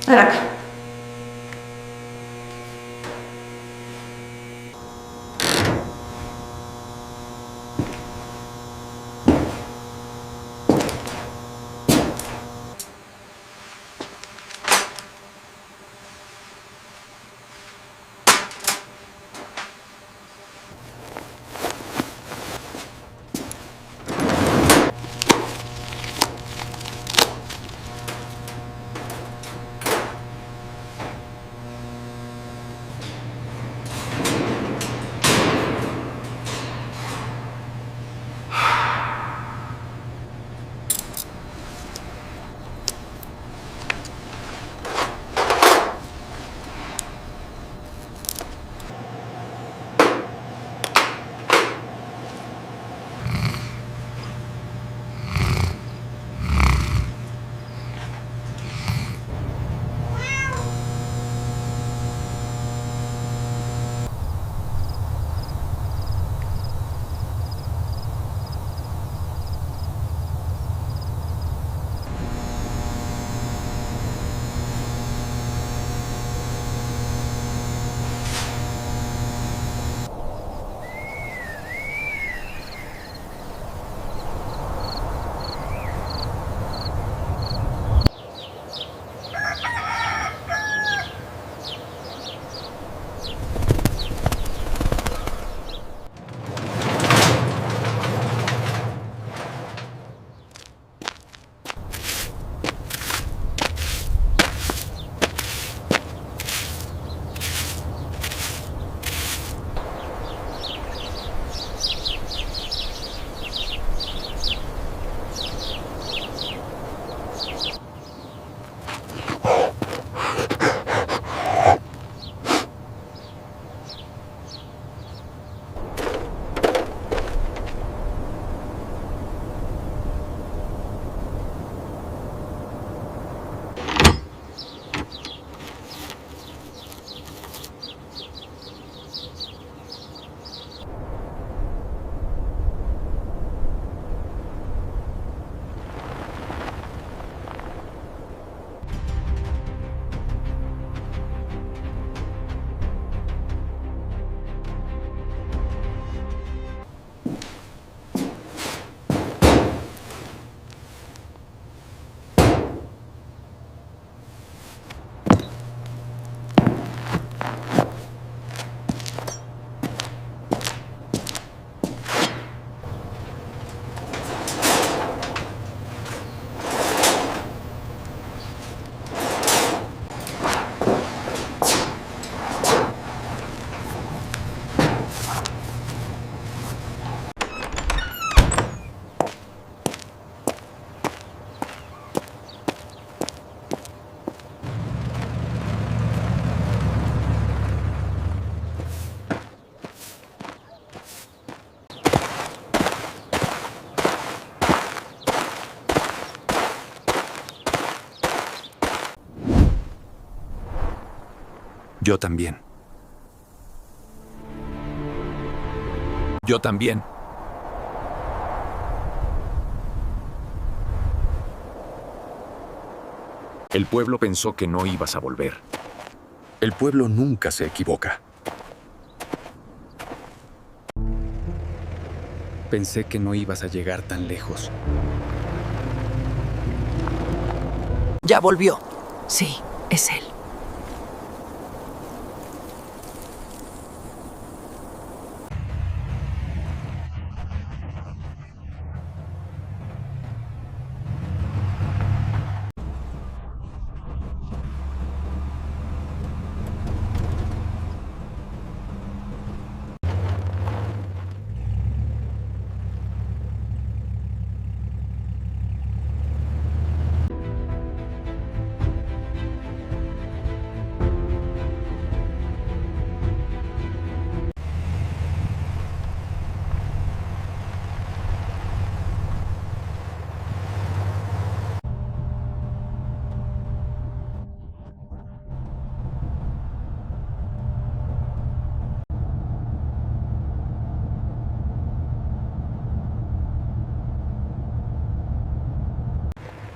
Ven acá. Yo también. Yo también. El pueblo pensó que no ibas a volver. El pueblo nunca se equivoca. Pensé que no ibas a llegar tan lejos. Ya volvió. Sí, es él.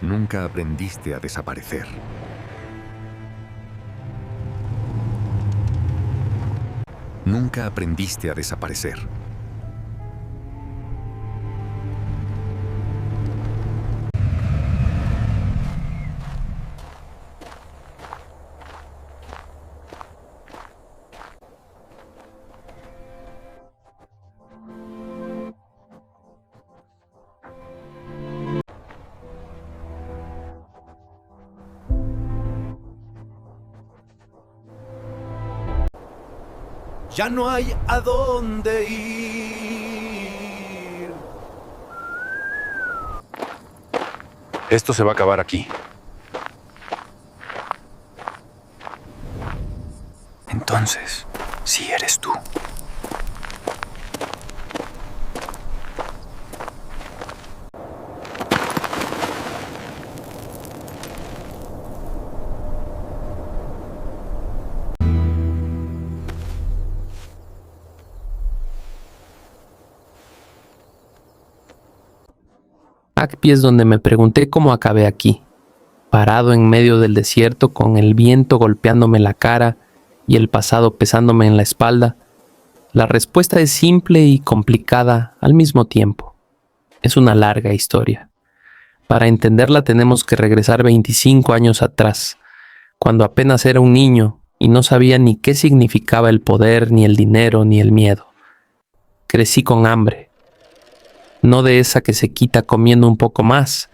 Nunca aprendiste a desaparecer. Nunca aprendiste a desaparecer. Ya no hay a dónde ir. Esto se va a acabar aquí. Entonces, sí eres tú. Akpi es donde me pregunté cómo acabé aquí, parado en medio del desierto con el viento golpeándome la cara y el pasado pesándome en la espalda. La respuesta es simple y complicada al mismo tiempo. Es una larga historia. Para entenderla tenemos que regresar 25 años atrás, cuando apenas era un niño y no sabía ni qué significaba el poder, ni el dinero, ni el miedo. Crecí con hambre. No de esa que se quita comiendo un poco más,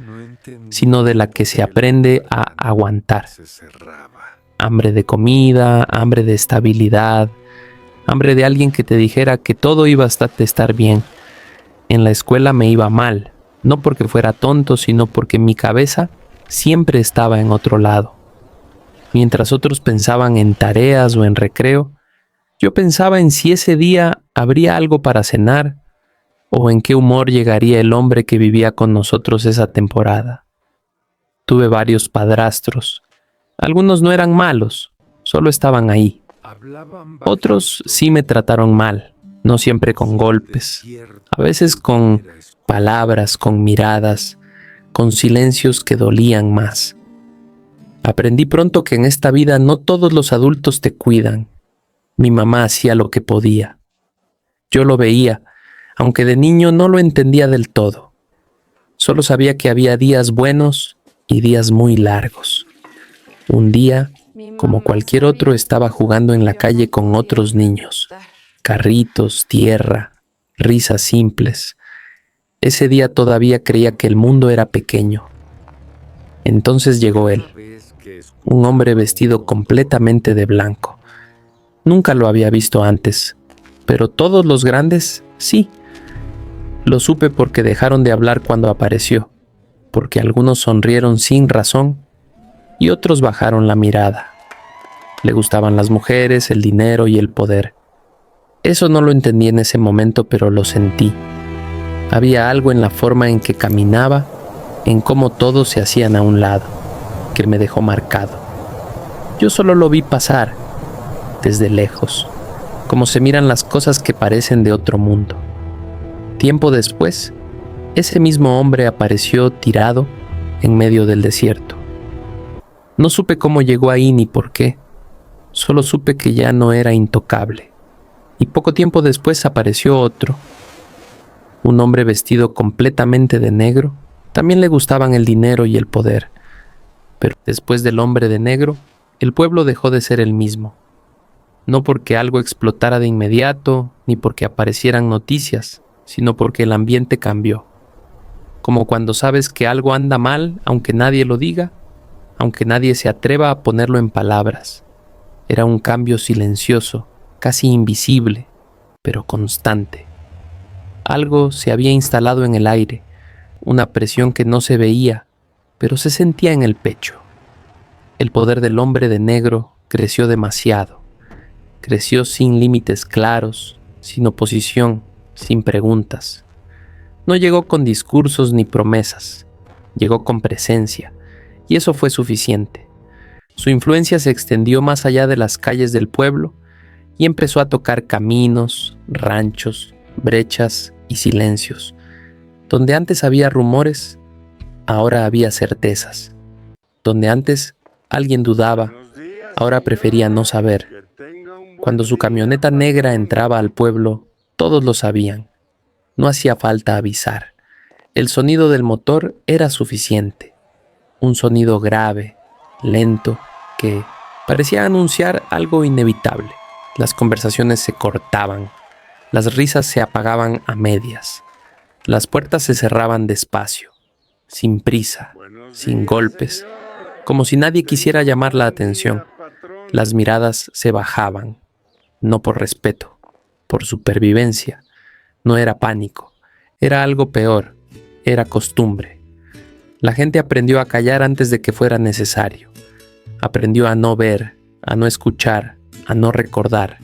sino de la que se aprende a aguantar. Hambre de comida, hambre de estabilidad, hambre de alguien que te dijera que todo iba a estar bien. En la escuela me iba mal, no porque fuera tonto, sino porque mi cabeza siempre estaba en otro lado. Mientras otros pensaban en tareas o en recreo, yo pensaba en si ese día habría algo para cenar, o en qué humor llegaría el hombre que vivía con nosotros esa temporada. Tuve varios padrastros. Algunos no eran malos, solo estaban ahí. Otros sí me trataron mal, no siempre con golpes, a veces con palabras, con miradas, con silencios que dolían más. Aprendí pronto que en esta vida no todos los adultos te cuidan. Mi mamá hacía lo que podía. Yo lo veía, aunque de niño no lo entendía del todo. Solo sabía que había días buenos y días muy largos. Un día, como cualquier otro, estaba jugando en la calle con otros niños. Carritos, tierra, risas simples. Ese día todavía creía que el mundo era pequeño. Entonces llegó él, un hombre vestido completamente de blanco. Nunca lo había visto antes, pero todos los grandes, sí. Lo supe porque dejaron de hablar cuando apareció, porque algunos sonrieron sin razón y otros bajaron la mirada. Le gustaban las mujeres, el dinero y el poder. Eso no lo entendí en ese momento, pero lo sentí. Había algo en la forma en que caminaba, en cómo todos se hacían a un lado, que me dejó marcado. Yo solo lo vi pasar, desde lejos, como se miran las cosas que parecen de otro mundo. Tiempo después, ese mismo hombre apareció tirado en medio del desierto. No supe cómo llegó ahí ni por qué, solo supe que ya no era intocable. Y poco tiempo después apareció otro, un hombre vestido completamente de negro. También le gustaban el dinero y el poder, pero después del hombre de negro, el pueblo dejó de ser el mismo. No porque algo explotara de inmediato, ni porque aparecieran noticias, sino porque el ambiente cambió. Como cuando sabes que algo anda mal, aunque nadie lo diga, aunque nadie se atreva a ponerlo en palabras. Era un cambio silencioso, casi invisible, pero constante. Algo se había instalado en el aire, una presión que no se veía, pero se sentía en el pecho. El poder del hombre de negro creció demasiado. Creció sin límites claros, sin oposición, sin preguntas. No llegó con discursos ni promesas, llegó con presencia, y eso fue suficiente. Su influencia se extendió más allá de las calles del pueblo y empezó a tocar caminos, ranchos, brechas y silencios. Donde antes había rumores, ahora había certezas. Donde antes alguien dudaba, ahora prefería no saber. Cuando su camioneta negra entraba al pueblo, todos lo sabían. No hacía falta avisar. El sonido del motor era suficiente. Un sonido grave, lento, que parecía anunciar algo inevitable. Las conversaciones se cortaban. Las risas se apagaban a medias. Las puertas se cerraban despacio, sin prisa, sin golpes, como si nadie quisiera llamar la atención. Las miradas se bajaban, no por respeto, por supervivencia. No era pánico, era algo peor, era costumbre. La gente aprendió a callar antes de que fuera necesario. Aprendió a no ver, a no escuchar, a no recordar.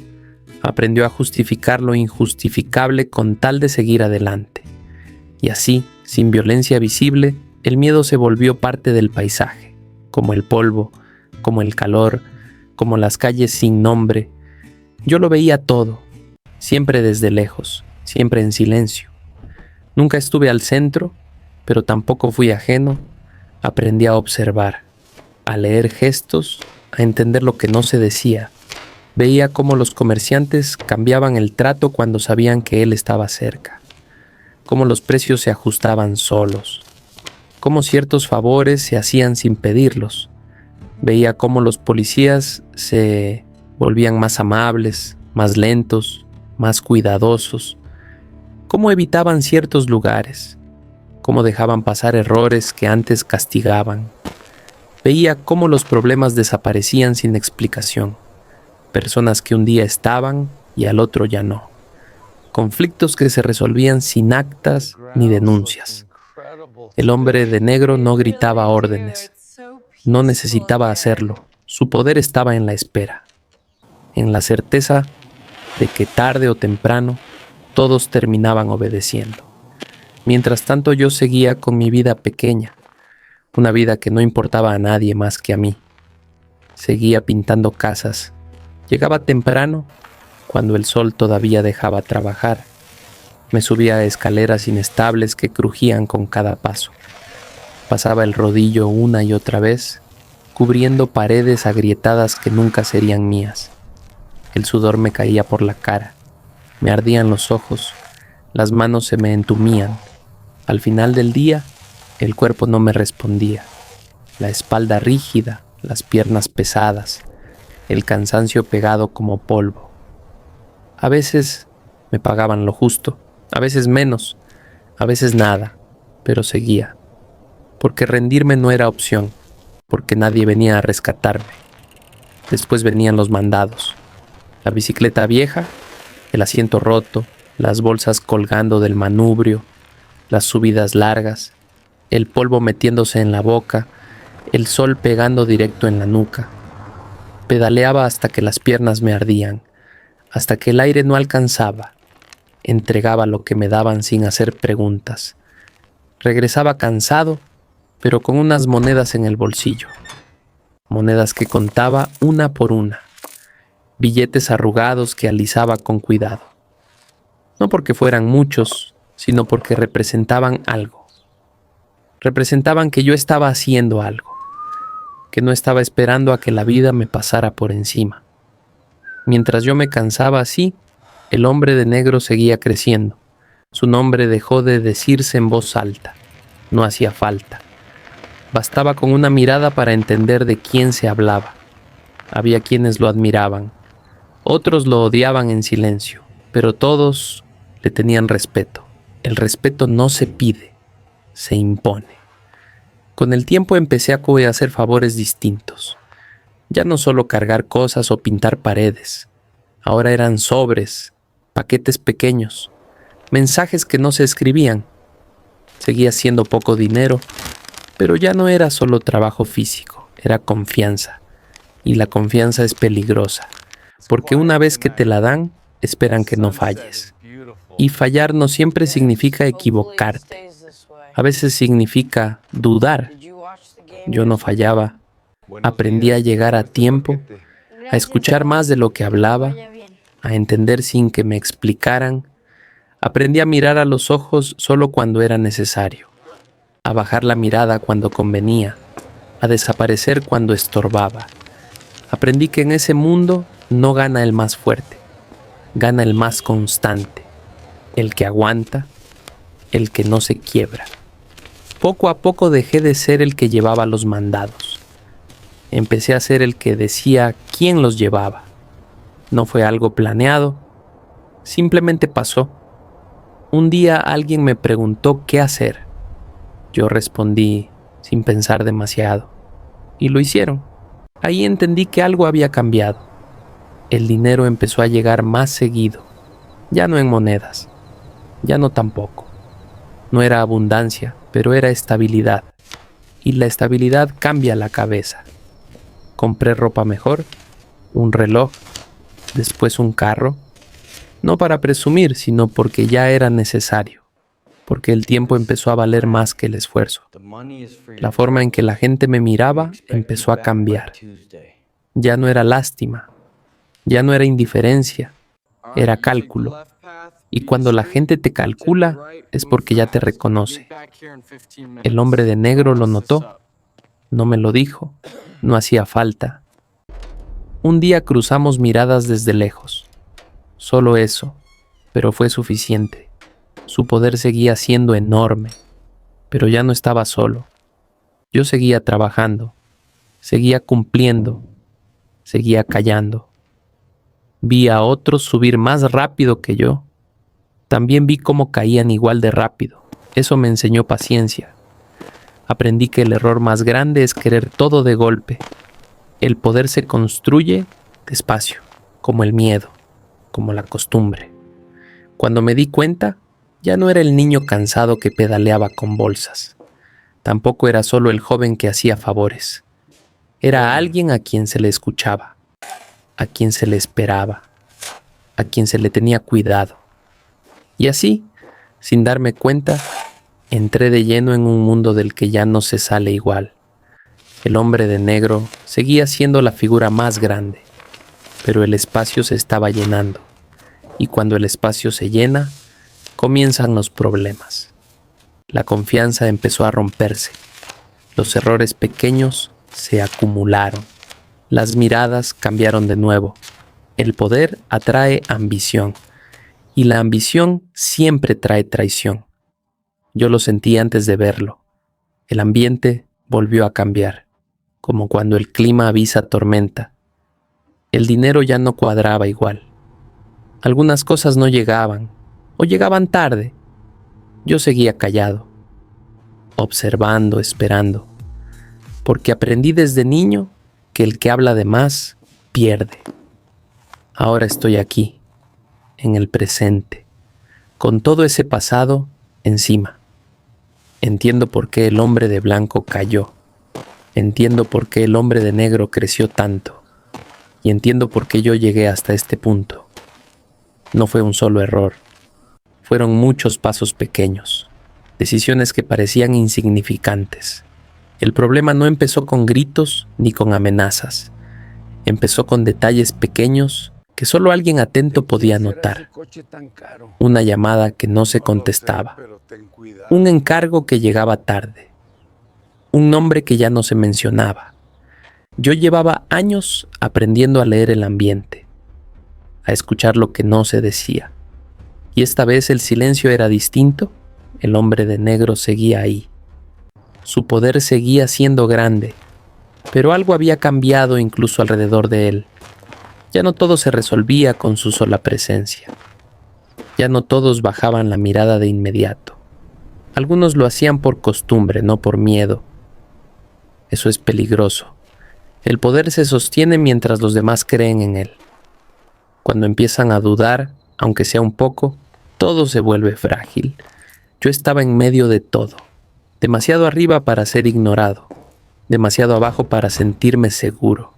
Aprendió a justificar lo injustificable con tal de seguir adelante. Y así, sin violencia visible, el miedo se volvió parte del paisaje, como el polvo, como el calor, como las calles sin nombre. Yo lo veía todo, siempre desde lejos, siempre en silencio. Nunca estuve al centro, pero tampoco fui ajeno. Aprendí a observar, a leer gestos, a entender lo que no se decía. Veía cómo los comerciantes cambiaban el trato cuando sabían que él estaba cerca, cómo los precios se ajustaban solos, cómo ciertos favores se hacían sin pedirlos. Veía cómo los policías se volvían más amables, más lentos, más cuidadosos, cómo evitaban ciertos lugares, cómo dejaban pasar errores que antes castigaban. Veía cómo los problemas desaparecían sin explicación. Personas que un día estaban y al otro ya no. Conflictos que se resolvían sin actas ni denuncias. El hombre de negro no gritaba órdenes. No necesitaba hacerlo. Su poder estaba en la espera, en la certeza de que tarde o temprano todos terminaban obedeciendo. Mientras tanto yo seguía con mi vida pequeña, una vida que no importaba a nadie más que a mí. Seguía pintando casas. Llegaba temprano, cuando el sol todavía dejaba trabajar. Me subía a escaleras inestables que crujían con cada paso. Pasaba el rodillo una y otra vez, cubriendo paredes agrietadas que nunca serían mías. El sudor me caía por la cara, me ardían los ojos, las manos se me entumían. Al final del día, el cuerpo no me respondía. La espalda rígida, las piernas pesadas, el cansancio pegado como polvo. A veces me pagaban lo justo, a veces menos, a veces nada, pero seguía. Porque rendirme no era opción, porque nadie venía a rescatarme. Después venían los mandados, la bicicleta vieja, el asiento roto, las bolsas colgando del manubrio, las subidas largas, el polvo metiéndose en la boca, el sol pegando directo en la nuca. Pedaleaba hasta que las piernas me ardían, hasta que el aire no alcanzaba. Entregaba lo que me daban sin hacer preguntas. Regresaba cansado, pero con unas monedas en el bolsillo. Monedas que contaba una por una. Billetes arrugados que alisaba con cuidado. No porque fueran muchos, sino porque representaban algo. Representaban que yo estaba haciendo algo, que no estaba esperando a que la vida me pasara por encima. Mientras yo me cansaba así, el hombre de negro seguía creciendo. Su nombre dejó de decirse en voz alta. No hacía falta. Bastaba con una mirada para entender de quién se hablaba. Había quienes lo admiraban. Otros lo odiaban en silencio, pero todos le tenían respeto. El respeto no se pide, se impone. Con el tiempo empecé a hacer favores distintos. Ya no solo cargar cosas o pintar paredes. Ahora eran sobres, paquetes pequeños, mensajes que no se escribían. Seguía siendo poco dinero, pero ya no era solo trabajo físico, era confianza. Y la confianza es peligrosa, porque una vez que te la dan, esperan que no falles. Y fallar no siempre significa equivocarte. A veces significa dudar. Yo no fallaba. Aprendí a llegar a tiempo, a escuchar más de lo que hablaba, a entender sin que me explicaran. Aprendí a mirar a los ojos solo cuando era necesario, a bajar la mirada cuando convenía, a desaparecer cuando estorbaba. Aprendí que en ese mundo no gana el más fuerte, gana el más constante, el que aguanta, el que no se quiebra. Poco a poco dejé de ser el que llevaba los mandados. Empecé a ser el que decía quién los llevaba. No fue algo planeado, simplemente pasó. Un día alguien me preguntó qué hacer. Yo respondí sin pensar demasiado, y lo hicieron. Ahí entendí que algo había cambiado. El dinero empezó a llegar más seguido, ya no en monedas, ya no tampoco. No era abundancia, pero era estabilidad, y la estabilidad cambia la cabeza. Compré ropa mejor, un reloj, después un carro, no para presumir, sino porque ya era necesario, porque el tiempo empezó a valer más que el esfuerzo. La forma en que la gente me miraba empezó a cambiar. Ya no era lástima, ya no era indiferencia, era cálculo. Y cuando la gente te calcula es porque ya te reconoce. El hombre de negro lo notó, no me lo dijo, no hacía falta. Un día cruzamos miradas desde lejos. Solo eso, pero fue suficiente. Su poder seguía siendo enorme, pero ya no estaba solo. Yo seguía trabajando, seguía cumpliendo, seguía callando. Vi a otros subir más rápido que yo. También vi cómo caían igual de rápido. Eso me enseñó paciencia. Aprendí que el error más grande es querer todo de golpe. El poder se construye despacio, como el miedo, como la costumbre. Cuando me di cuenta, ya no era el niño cansado que pedaleaba con bolsas. Tampoco era solo el joven que hacía favores. Era alguien a quien se le escuchaba, a quien se le esperaba, a quien se le tenía cuidado. Y así, sin darme cuenta, entré de lleno en un mundo del que ya no se sale igual. El hombre de negro seguía siendo la figura más grande, pero el espacio se estaba llenando. Y cuando el espacio se llena, comienzan los problemas. La confianza empezó a romperse. Los errores pequeños se acumularon. Las miradas cambiaron de nuevo. El poder atrae ambición. Y la ambición siempre trae traición. Yo lo sentí antes de verlo. El ambiente volvió a cambiar, como cuando el clima avisa tormenta. El dinero ya no cuadraba igual. Algunas cosas no llegaban, o llegaban tarde. Yo seguía callado, observando, esperando, porque aprendí desde niño que el que habla de más pierde. Ahora estoy aquí, en el presente, con todo ese pasado encima. Entiendo por qué el hombre de blanco cayó. Entiendo por qué el hombre de negro creció tanto. Y entiendo por qué yo llegué hasta este punto. No fue un solo error. Fueron muchos pasos pequeños. Decisiones que parecían insignificantes. El problema no empezó con gritos ni con amenazas. Empezó con detalles pequeños que solo alguien atento podía notar. Una llamada que no se contestaba. Un encargo que llegaba tarde. Un nombre que ya no se mencionaba. Yo llevaba años aprendiendo a leer el ambiente, a escuchar lo que no se decía. Y esta vez el silencio era distinto. El hombre de negro seguía ahí. Su poder seguía siendo grande, pero algo había cambiado incluso alrededor de él. Ya no todo se resolvía con su sola presencia. Ya no todos bajaban la mirada de inmediato. Algunos lo hacían por costumbre, no por miedo. Eso es peligroso. El poder se sostiene mientras los demás creen en él. Cuando empiezan a dudar, aunque sea un poco, todo se vuelve frágil. Yo estaba en medio de todo. Demasiado arriba para ser ignorado. Demasiado abajo para sentirme seguro.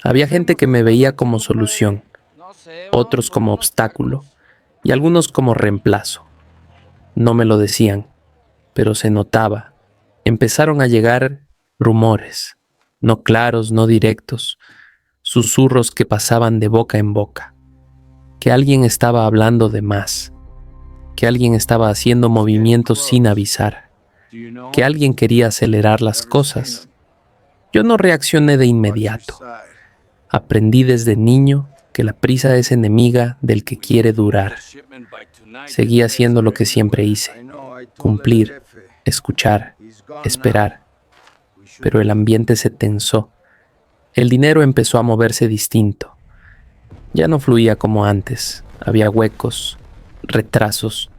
Había gente que me veía como solución, otros como obstáculo y algunos como reemplazo. No me lo decían, pero se notaba. Empezaron a llegar rumores, no claros, no directos, susurros que pasaban de boca en boca, que alguien estaba hablando de más, que alguien estaba haciendo movimientos sin avisar, que alguien quería acelerar las cosas. Yo no reaccioné de inmediato. Aprendí desde niño que la prisa es enemiga del que quiere durar. Seguí haciendo lo que siempre hice: cumplir, escuchar, esperar. Pero el ambiente se tensó. El dinero empezó a moverse distinto. Ya no fluía como antes. Había huecos, retrasos.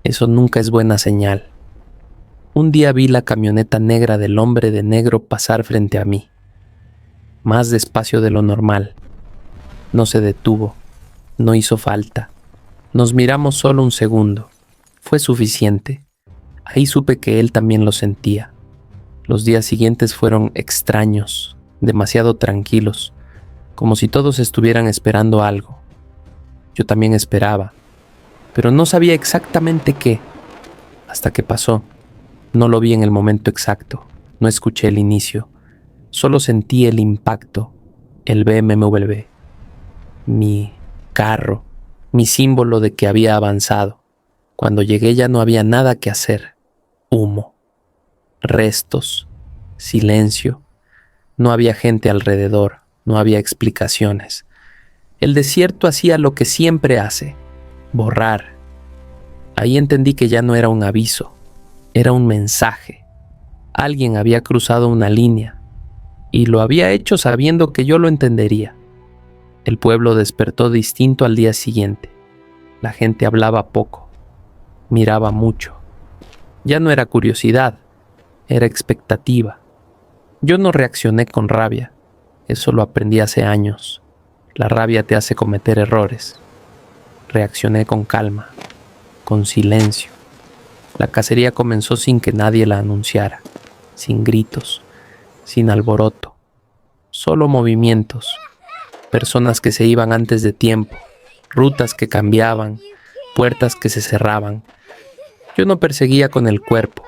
Eso nunca es buena señal. Un día vi la camioneta negra del hombre de negro pasar frente a mí. Más despacio de lo normal. No se detuvo. No hizo falta. Nos miramos solo un segundo. Fue suficiente. Ahí supe que él también lo sentía. Los días siguientes fueron extraños, demasiado tranquilos, como si todos estuvieran esperando algo. Yo también esperaba, pero no sabía exactamente qué. Hasta que pasó. No lo vi en el momento exacto, no escuché el inicio, solo sentí el impacto, el BMW, mi carro, mi símbolo de que había avanzado. Cuando llegué ya no había nada que hacer. Humo, restos, silencio. No había gente alrededor, no había explicaciones. El desierto hacía lo que siempre hace: borrar. Ahí entendí que ya no era un aviso, era un mensaje. Alguien había cruzado una línea y lo había hecho sabiendo que yo lo entendería. El pueblo despertó distinto al día siguiente. La gente hablaba poco, miraba mucho. Ya no era curiosidad, era expectativa. Yo no reaccioné con rabia, eso lo aprendí hace años. La rabia te hace cometer errores. Reaccioné con calma, con silencio. La cacería comenzó sin que nadie la anunciara, sin gritos, sin alboroto, solo movimientos, personas que se iban antes de tiempo, rutas que cambiaban, puertas que se cerraban. Yo no perseguía con el cuerpo,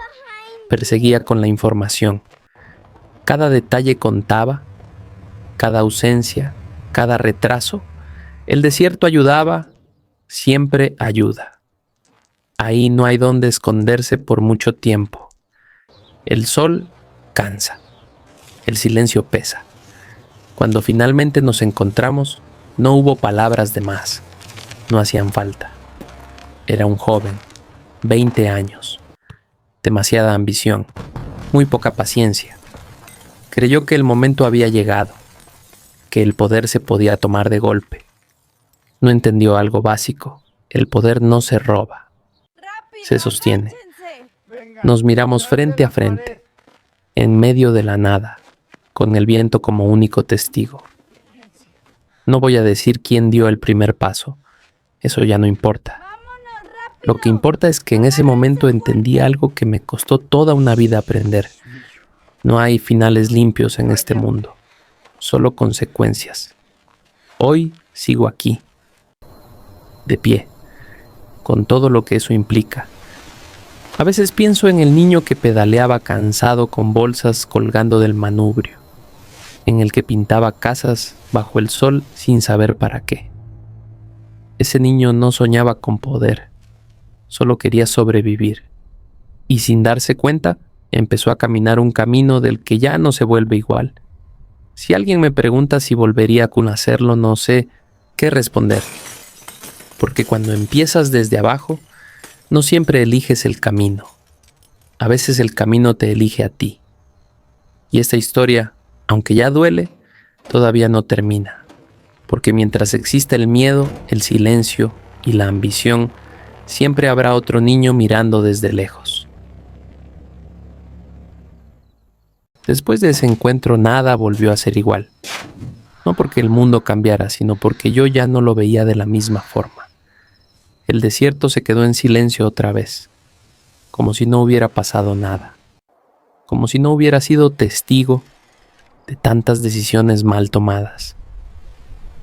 perseguía con la información. Cada detalle contaba, cada ausencia, cada retraso. El desierto ayudaba, siempre ayuda. Ahí no hay donde esconderse por mucho tiempo. El sol cansa, el silencio pesa. Cuando finalmente nos encontramos, no hubo palabras de más, no hacían falta. Era un joven, 20 años, demasiada ambición, muy poca paciencia. Creyó que el momento había llegado, que el poder se podía tomar de golpe. No entendió algo básico: el poder no se roba, se sostiene. Nos miramos frente a frente, en medio de la nada, con el viento como único testigo. No voy a decir quién dio el primer paso, eso ya no importa. Lo que importa es que en ese momento entendí algo que me costó toda una vida aprender. No hay finales limpios en este mundo, solo consecuencias. Hoy sigo aquí, de pie, con todo lo que eso implica. A veces pienso en el niño que pedaleaba cansado con bolsas colgando del manubrio, en el que pintaba casas bajo el sol sin saber para qué. Ese niño no soñaba con poder, solo quería sobrevivir. Y sin darse cuenta, empezó a caminar un camino del que ya no se vuelve igual. Si alguien me pregunta si volvería a conocerlo, no sé qué responder. Porque cuando empiezas desde abajo, no siempre eliges el camino. A veces el camino te elige a ti. Y esta historia, aunque ya duele, todavía no termina. Porque mientras exista el miedo, el silencio y la ambición, siempre habrá otro niño mirando desde lejos. Después de ese encuentro, nada volvió a ser igual. No porque el mundo cambiara, sino porque yo ya no lo veía de la misma forma. El desierto se quedó en silencio otra vez, como si no hubiera pasado nada, como si no hubiera sido testigo de tantas decisiones mal tomadas.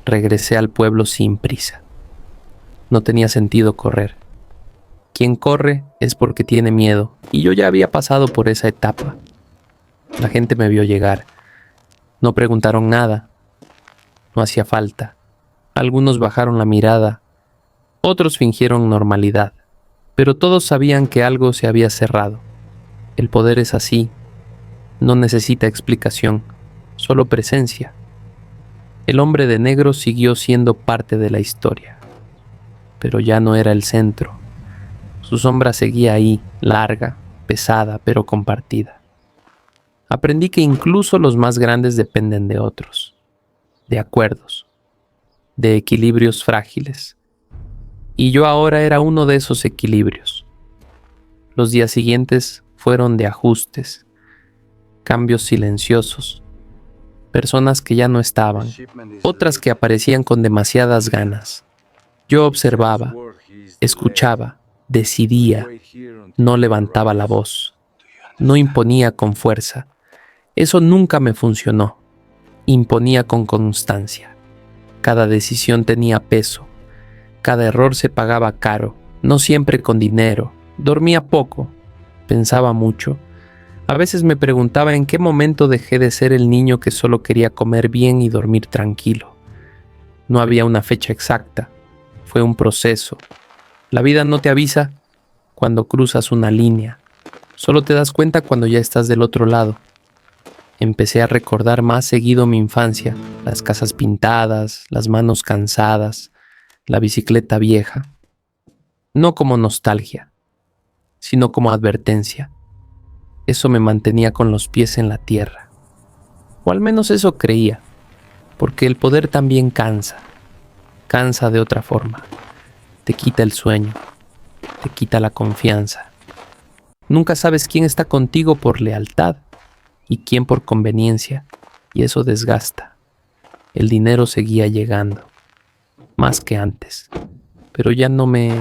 Regresé al pueblo sin prisa. No tenía sentido correr. Quien corre es porque tiene miedo, y yo ya había pasado por esa etapa. La gente me vio llegar. No preguntaron nada. No hacía falta. Algunos bajaron la mirada. Otros fingieron normalidad. Pero todos sabían que algo se había cerrado. El poder es así. No necesita explicación, solo presencia. El hombre de negro siguió siendo parte de la historia, pero ya no era el centro. Su sombra seguía ahí, larga, pesada, pero compartida. Aprendí que incluso los más grandes dependen de otros, de acuerdos, de equilibrios frágiles. Y yo ahora era uno de esos equilibrios. Los días siguientes fueron de ajustes, cambios silenciosos, personas que ya no estaban, otras que aparecían con demasiadas ganas. Yo observaba, escuchaba, decidía, no levantaba la voz, no imponía con fuerza. Eso nunca me funcionó. Imponía con constancia. Cada decisión tenía peso. Cada error se pagaba caro, no siempre con dinero. Dormía poco, pensaba mucho. A veces me preguntaba en qué momento dejé de ser el niño que solo quería comer bien y dormir tranquilo. No había una fecha exacta. Fue un proceso. La vida no te avisa cuando cruzas una línea. Solo te das cuenta cuando ya estás del otro lado. Empecé a recordar más seguido mi infancia, las casas pintadas, las manos cansadas, la bicicleta vieja. No como nostalgia, sino como advertencia. Eso me mantenía con los pies en la tierra. O al menos eso creía, porque el poder también cansa. Cansa de otra forma. Te quita el sueño, te quita la confianza. Nunca sabes quién está contigo por lealtad y quién por conveniencia, y eso desgasta. El dinero seguía llegando, más que antes, pero ya no me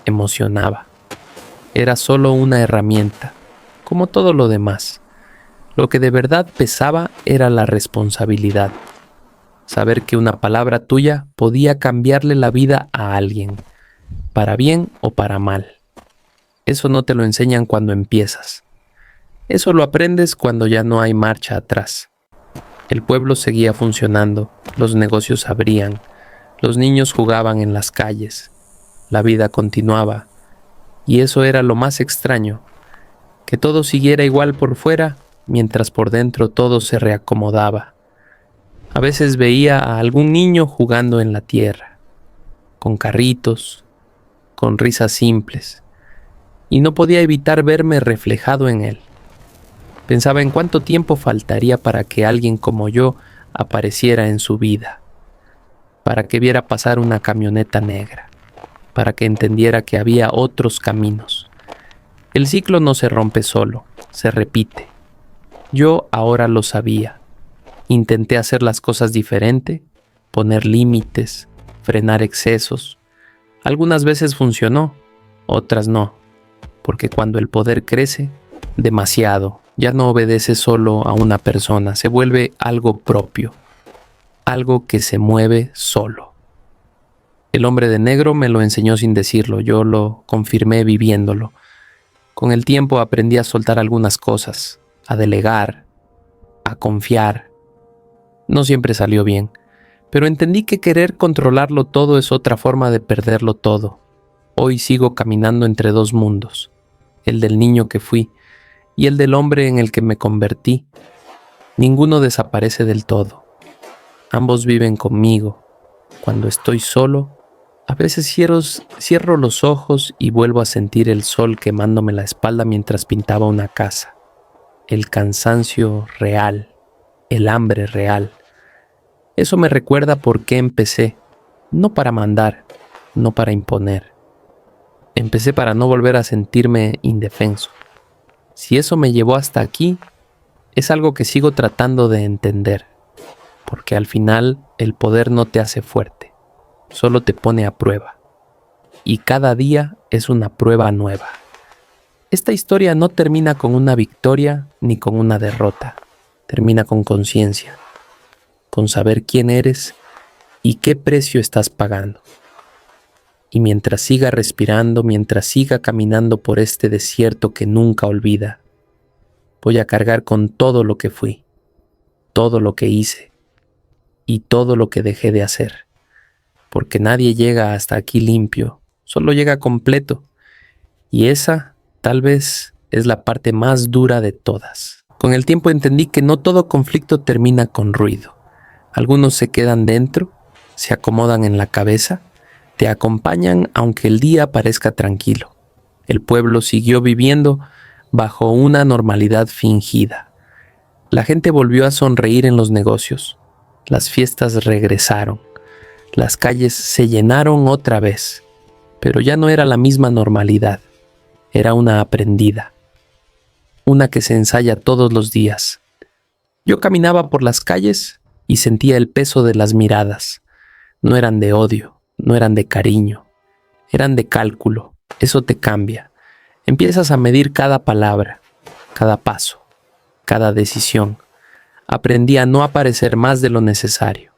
emocionaba. Era solo una herramienta, como todo lo demás. Lo que de verdad pesaba era la responsabilidad. Saber que una palabra tuya podía cambiarle la vida a alguien, para bien o para mal. Eso no te lo enseñan cuando empiezas. Eso lo aprendes cuando ya no hay marcha atrás. El pueblo seguía funcionando, los negocios abrían, los niños jugaban en las calles, la vida continuaba. Y eso era lo más extraño, que todo siguiera igual por fuera, mientras por dentro todo se reacomodaba. A veces veía a algún niño jugando en la tierra, con carritos, con risas simples, y no podía evitar verme reflejado en él. Pensaba en cuánto tiempo faltaría para que alguien como yo apareciera en su vida, para que viera pasar una camioneta negra, para que entendiera que había otros caminos. El ciclo no se rompe solo, se repite. Yo ahora lo sabía. Intenté hacer las cosas diferente, poner límites, frenar excesos. Algunas veces funcionó, otras no, porque cuando el poder crece, demasiado, ya no obedece solo a una persona, se vuelve algo propio, algo que se mueve solo. El hombre de negro me lo enseñó sin decirlo, yo lo confirmé viviéndolo. Con el tiempo aprendí a soltar algunas cosas, a delegar, a confiar. No siempre salió bien, pero entendí que querer controlarlo todo es otra forma de perderlo todo. Hoy sigo caminando entre dos mundos, el del niño que fui y el del hombre en el que me convertí. Ninguno desaparece del todo. Ambos viven conmigo. Cuando estoy solo, a veces cierro los ojos y vuelvo a sentir el sol quemándome la espalda mientras pintaba una casa. El cansancio real, el hambre real. Eso me recuerda por qué empecé, no para mandar, no para imponer. Empecé para no volver a sentirme indefenso. Si eso me llevó hasta aquí, es algo que sigo tratando de entender, porque al final el poder no te hace fuerte, solo te pone a prueba. Y cada día es una prueba nueva. Esta historia no termina con una victoria ni con una derrota, termina con conciencia, con saber quién eres y qué precio estás pagando. Y mientras siga respirando, mientras siga caminando por este desierto que nunca olvida, voy a cargar con todo lo que fui, todo lo que hice y todo lo que dejé de hacer. Porque nadie llega hasta aquí limpio, solo llega completo. Y esa, tal vez, es la parte más dura de todas. Con el tiempo entendí que no todo conflicto termina con ruido. Algunos se quedan dentro, se acomodan en la cabeza, te acompañan aunque el día parezca tranquilo. El pueblo siguió viviendo bajo una normalidad fingida. La gente volvió a sonreír en los negocios. Las fiestas regresaron. Las calles se llenaron otra vez. Pero ya no era la misma normalidad. Era una aprendida. Una que se ensaya todos los días. Yo caminaba por las calles y sentía el peso de las miradas. No eran de odio, no eran de cariño. Eran de cálculo. Eso te cambia. Empiezas a medir cada palabra, cada paso, cada decisión. Aprendí a no aparecer más de lo necesario,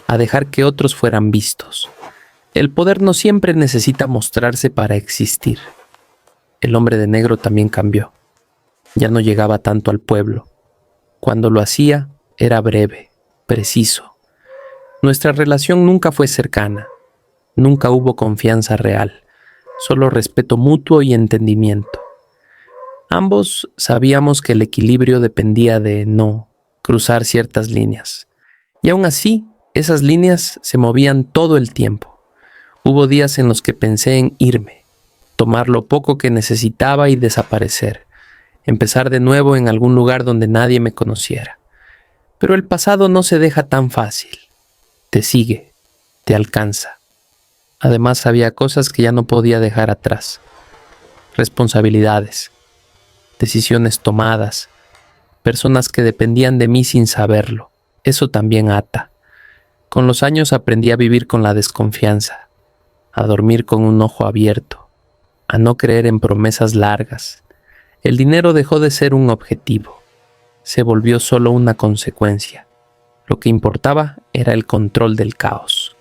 a dejar que otros fueran vistos. El poder no siempre necesita mostrarse para existir. El hombre de negro también cambió. Ya no llegaba tanto al pueblo. Cuando lo hacía, era breve, preciso. Nuestra relación nunca fue cercana. Nunca hubo confianza real. Solo respeto mutuo y entendimiento. Ambos sabíamos que el equilibrio dependía de no cruzar ciertas líneas. Y aún así, esas líneas se movían todo el tiempo. Hubo días en los que pensé en irme, tomar lo poco que necesitaba y desaparecer, empezar de nuevo en algún lugar donde nadie me conociera. Pero el pasado no se deja tan fácil. Te sigue, te alcanza. Además, había cosas que ya no podía dejar atrás. Responsabilidades, decisiones tomadas, personas que dependían de mí sin saberlo. Eso también ata. Con los años aprendí a vivir con la desconfianza, a dormir con un ojo abierto, a no creer en promesas largas. El dinero dejó de ser un objetivo. Se volvió solo una consecuencia. Lo que importaba era el control del caos.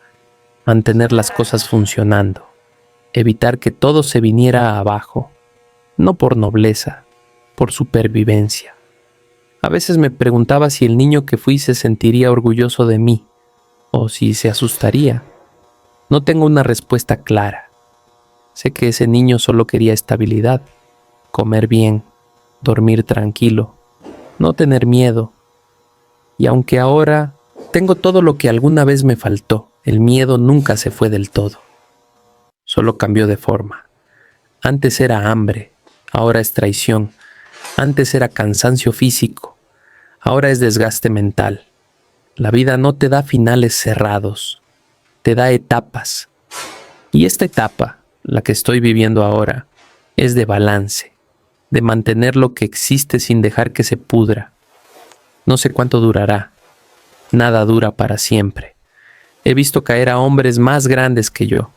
Mantener las cosas funcionando, evitar que todo se viniera abajo, no por nobleza, por supervivencia. A veces me preguntaba si el niño que fui se sentiría orgulloso de mí, o si se asustaría. No tengo una respuesta clara. Sé que ese niño solo quería estabilidad, comer bien, dormir tranquilo, no tener miedo. Y aunque ahora tengo todo lo que alguna vez me faltó, el miedo nunca se fue del todo. Solo cambió de forma. Antes era hambre, ahora es traición. Antes era cansancio físico, ahora es desgaste mental. La vida no te da finales cerrados, te da etapas. Y esta etapa, la que estoy viviendo ahora, es de balance, de mantener lo que existe sin dejar que se pudra. No sé cuánto durará. Nada dura para siempre. He visto caer a hombres más grandes que yo,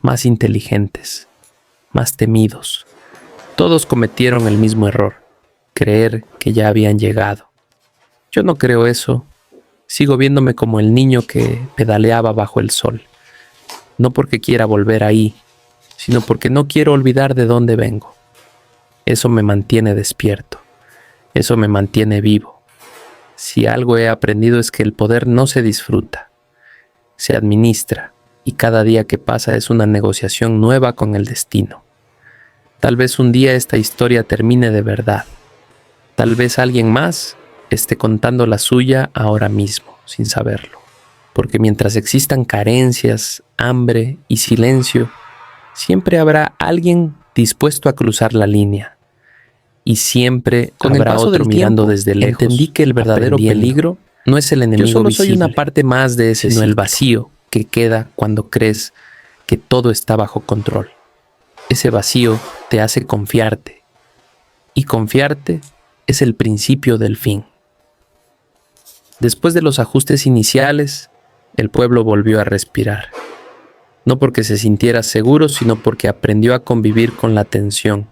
más inteligentes, más temidos. Todos cometieron el mismo error, creer que ya habían llegado. Yo no creo eso. Sigo viéndome como el niño que pedaleaba bajo el sol. No porque quiera volver ahí, sino porque no quiero olvidar de dónde vengo. Eso me mantiene despierto. Eso me mantiene vivo. Si algo he aprendido es que el poder no se disfruta, se administra, y cada día que pasa es una negociación nueva con el destino. Tal vez un día esta historia termine de verdad. Tal vez alguien más esté contando la suya ahora mismo, sin saberlo. Porque mientras existan carencias, hambre y silencio, siempre habrá alguien dispuesto a cruzar la línea. Y siempre con habrá otro mirando desde lejos. Entendí que el verdadero peligro no es el enemigo visible. Yo solo soy una parte más de ese, sino el vacío que queda cuando crees que todo está bajo control. Ese vacío te hace confiarte. Y confiarte es el principio del fin. Después de los ajustes iniciales, el pueblo volvió a respirar. No porque se sintiera seguro, sino porque aprendió a convivir con la tensión.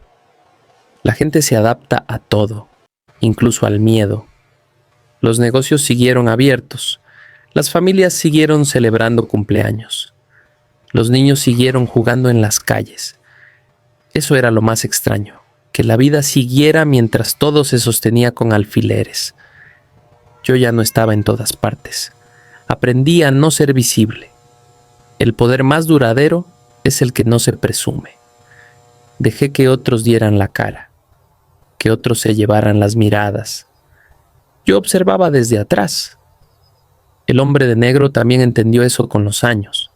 La gente se adapta a todo, incluso al miedo. Los negocios siguieron abiertos. Las familias siguieron celebrando cumpleaños. Los niños siguieron jugando en las calles. Eso era lo más extraño, que la vida siguiera mientras todo se sostenía con alfileres. Yo ya no estaba en todas partes. Aprendí a no ser visible. El poder más duradero es el que no se presume. Dejé que otros dieran la cara, que otros se llevaran las miradas. Yo observaba desde atrás. El hombre de negro también entendió eso con los años.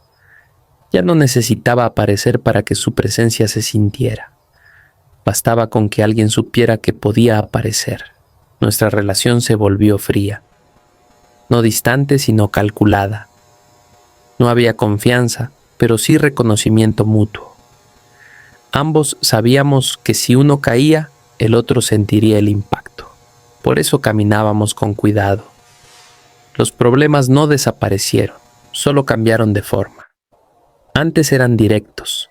Ya no necesitaba aparecer para que su presencia se sintiera. Bastaba con que alguien supiera que podía aparecer. Nuestra relación se volvió fría. No distante, sino calculada. No había confianza, pero sí reconocimiento mutuo. Ambos sabíamos que si uno caía, el otro sentiría el impacto. Por eso caminábamos con cuidado. Los problemas no desaparecieron, solo cambiaron de forma. Antes eran directos,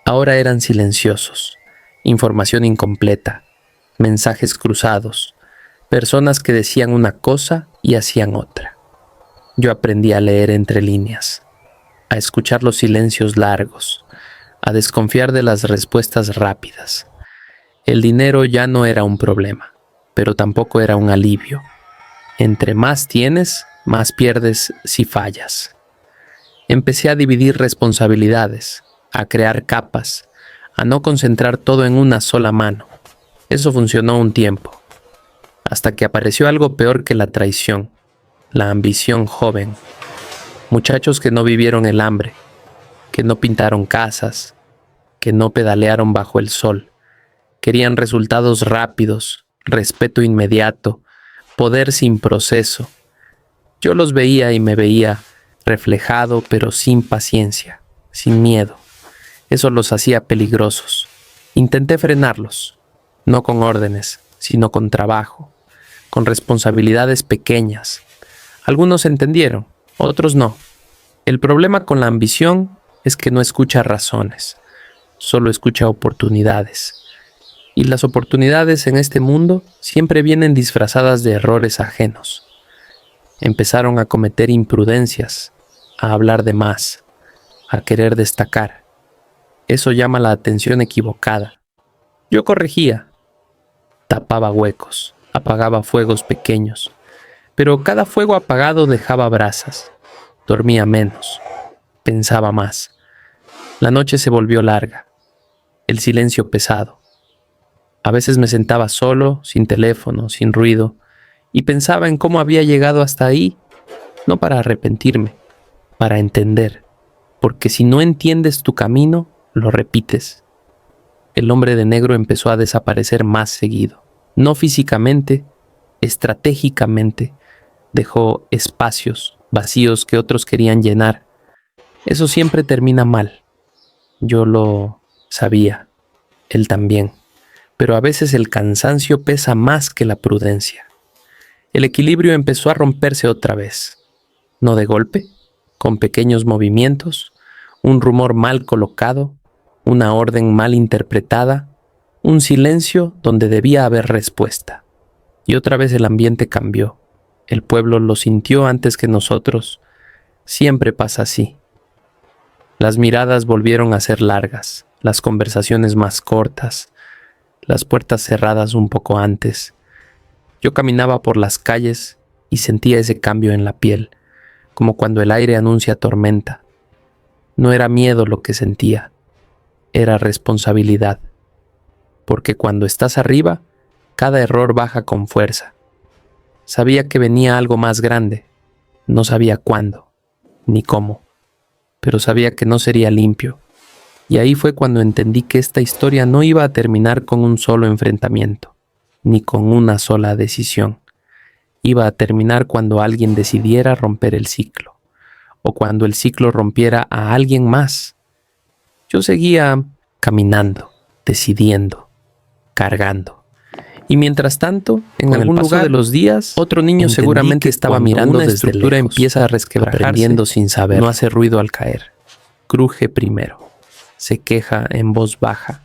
ahora eran silenciosos, información incompleta, mensajes cruzados, personas que decían una cosa y hacían otra. Yo aprendí a leer entre líneas, a escuchar los silencios largos, a desconfiar de las respuestas rápidas. El dinero ya no era un problema, pero tampoco era un alivio. Entre más tienes, más pierdes si fallas. Empecé a dividir responsabilidades, a crear capas, a no concentrar todo en una sola mano. Eso funcionó un tiempo, hasta que apareció algo peor que la traición, la ambición joven. Muchachos que no vivieron el hambre, que no pintaron casas, que no pedalearon bajo el sol. Querían resultados rápidos, respeto inmediato, poder sin proceso. Yo los veía y me veía reflejado, pero sin paciencia, sin miedo. Eso los hacía peligrosos. Intenté frenarlos, no con órdenes, sino con trabajo, con responsabilidades pequeñas. Algunos entendieron, otros no. El problema con la ambición es que no escucha razones, solo escucha oportunidades. Y las oportunidades en este mundo siempre vienen disfrazadas de errores ajenos. Empezaron a cometer imprudencias, a hablar de más, a querer destacar. Eso llama la atención equivocada. Yo corregía, tapaba huecos, apagaba fuegos pequeños, pero cada fuego apagado dejaba brasas. Dormía menos, pensaba más. La noche se volvió larga, el silencio pesado. A veces me sentaba solo, sin teléfono, sin ruido, y pensaba en cómo había llegado hasta ahí, no para arrepentirme, para entender, porque si no entiendes tu camino, lo repites. El hombre de negro empezó a desaparecer más seguido, no físicamente, estratégicamente. Dejó espacios, vacíos que otros querían llenar. Eso siempre termina mal. Yo lo sabía, él también. Pero a veces el cansancio pesa más que la prudencia. El equilibrio empezó a romperse otra vez. No de golpe, con pequeños movimientos, un rumor mal colocado, una orden mal interpretada, un silencio donde debía haber respuesta. Y otra vez el ambiente cambió. El pueblo lo sintió antes que nosotros. Siempre pasa así. Las miradas volvieron a ser largas, las conversaciones más cortas, las puertas cerradas un poco antes. Yo caminaba por las calles y sentía ese cambio en la piel, como cuando el aire anuncia tormenta. No era miedo lo que sentía, era responsabilidad. Porque cuando estás arriba, cada error baja con fuerza. Sabía que venía algo más grande, no sabía cuándo, ni cómo, pero sabía que no sería limpio. Y ahí fue cuando entendí que esta historia no iba a terminar con un solo enfrentamiento, ni con una sola decisión. Iba a terminar cuando alguien decidiera romper el ciclo, o cuando el ciclo rompiera a alguien más. Yo seguía caminando, decidiendo, cargando. Y mientras tanto, en algún lugar de los días, otro niño seguramente estaba mirando desde lejos. La estructura empieza a resquebrajarse, aprendiendo sin saber. No hace ruido al caer. Cruje primero. Se queja en voz baja.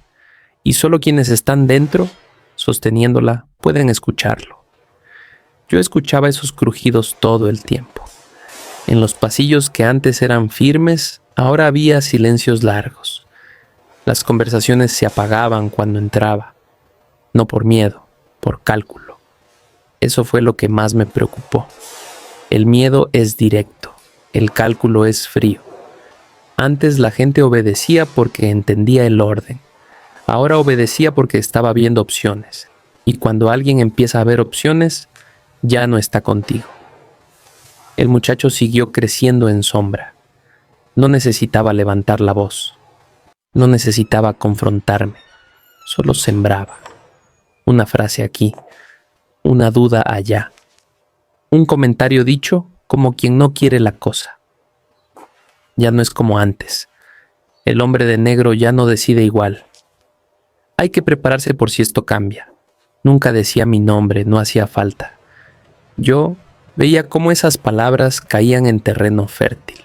Y solo quienes están dentro, sosteniéndola, pueden escucharlo. Yo escuchaba esos crujidos todo el tiempo. En los pasillos que antes eran firmes, ahora había silencios largos. Las conversaciones se apagaban cuando entraba. No por miedo, por cálculo. Eso fue lo que más me preocupó. El miedo es directo, el cálculo es frío. Antes la gente obedecía porque entendía el orden. Ahora obedecía porque estaba viendo opciones. Y cuando alguien empieza a ver opciones, ya no está contigo. El muchacho siguió creciendo en sombra. No necesitaba levantar la voz. No necesitaba confrontarme. Solo sembraba. Una frase aquí, una duda allá. Un comentario dicho como quien no quiere la cosa. Ya no es como antes. El hombre de negro ya no decide igual. Hay que prepararse por si esto cambia. Nunca decía mi nombre, no hacía falta. Yo veía cómo esas palabras caían en terreno fértil.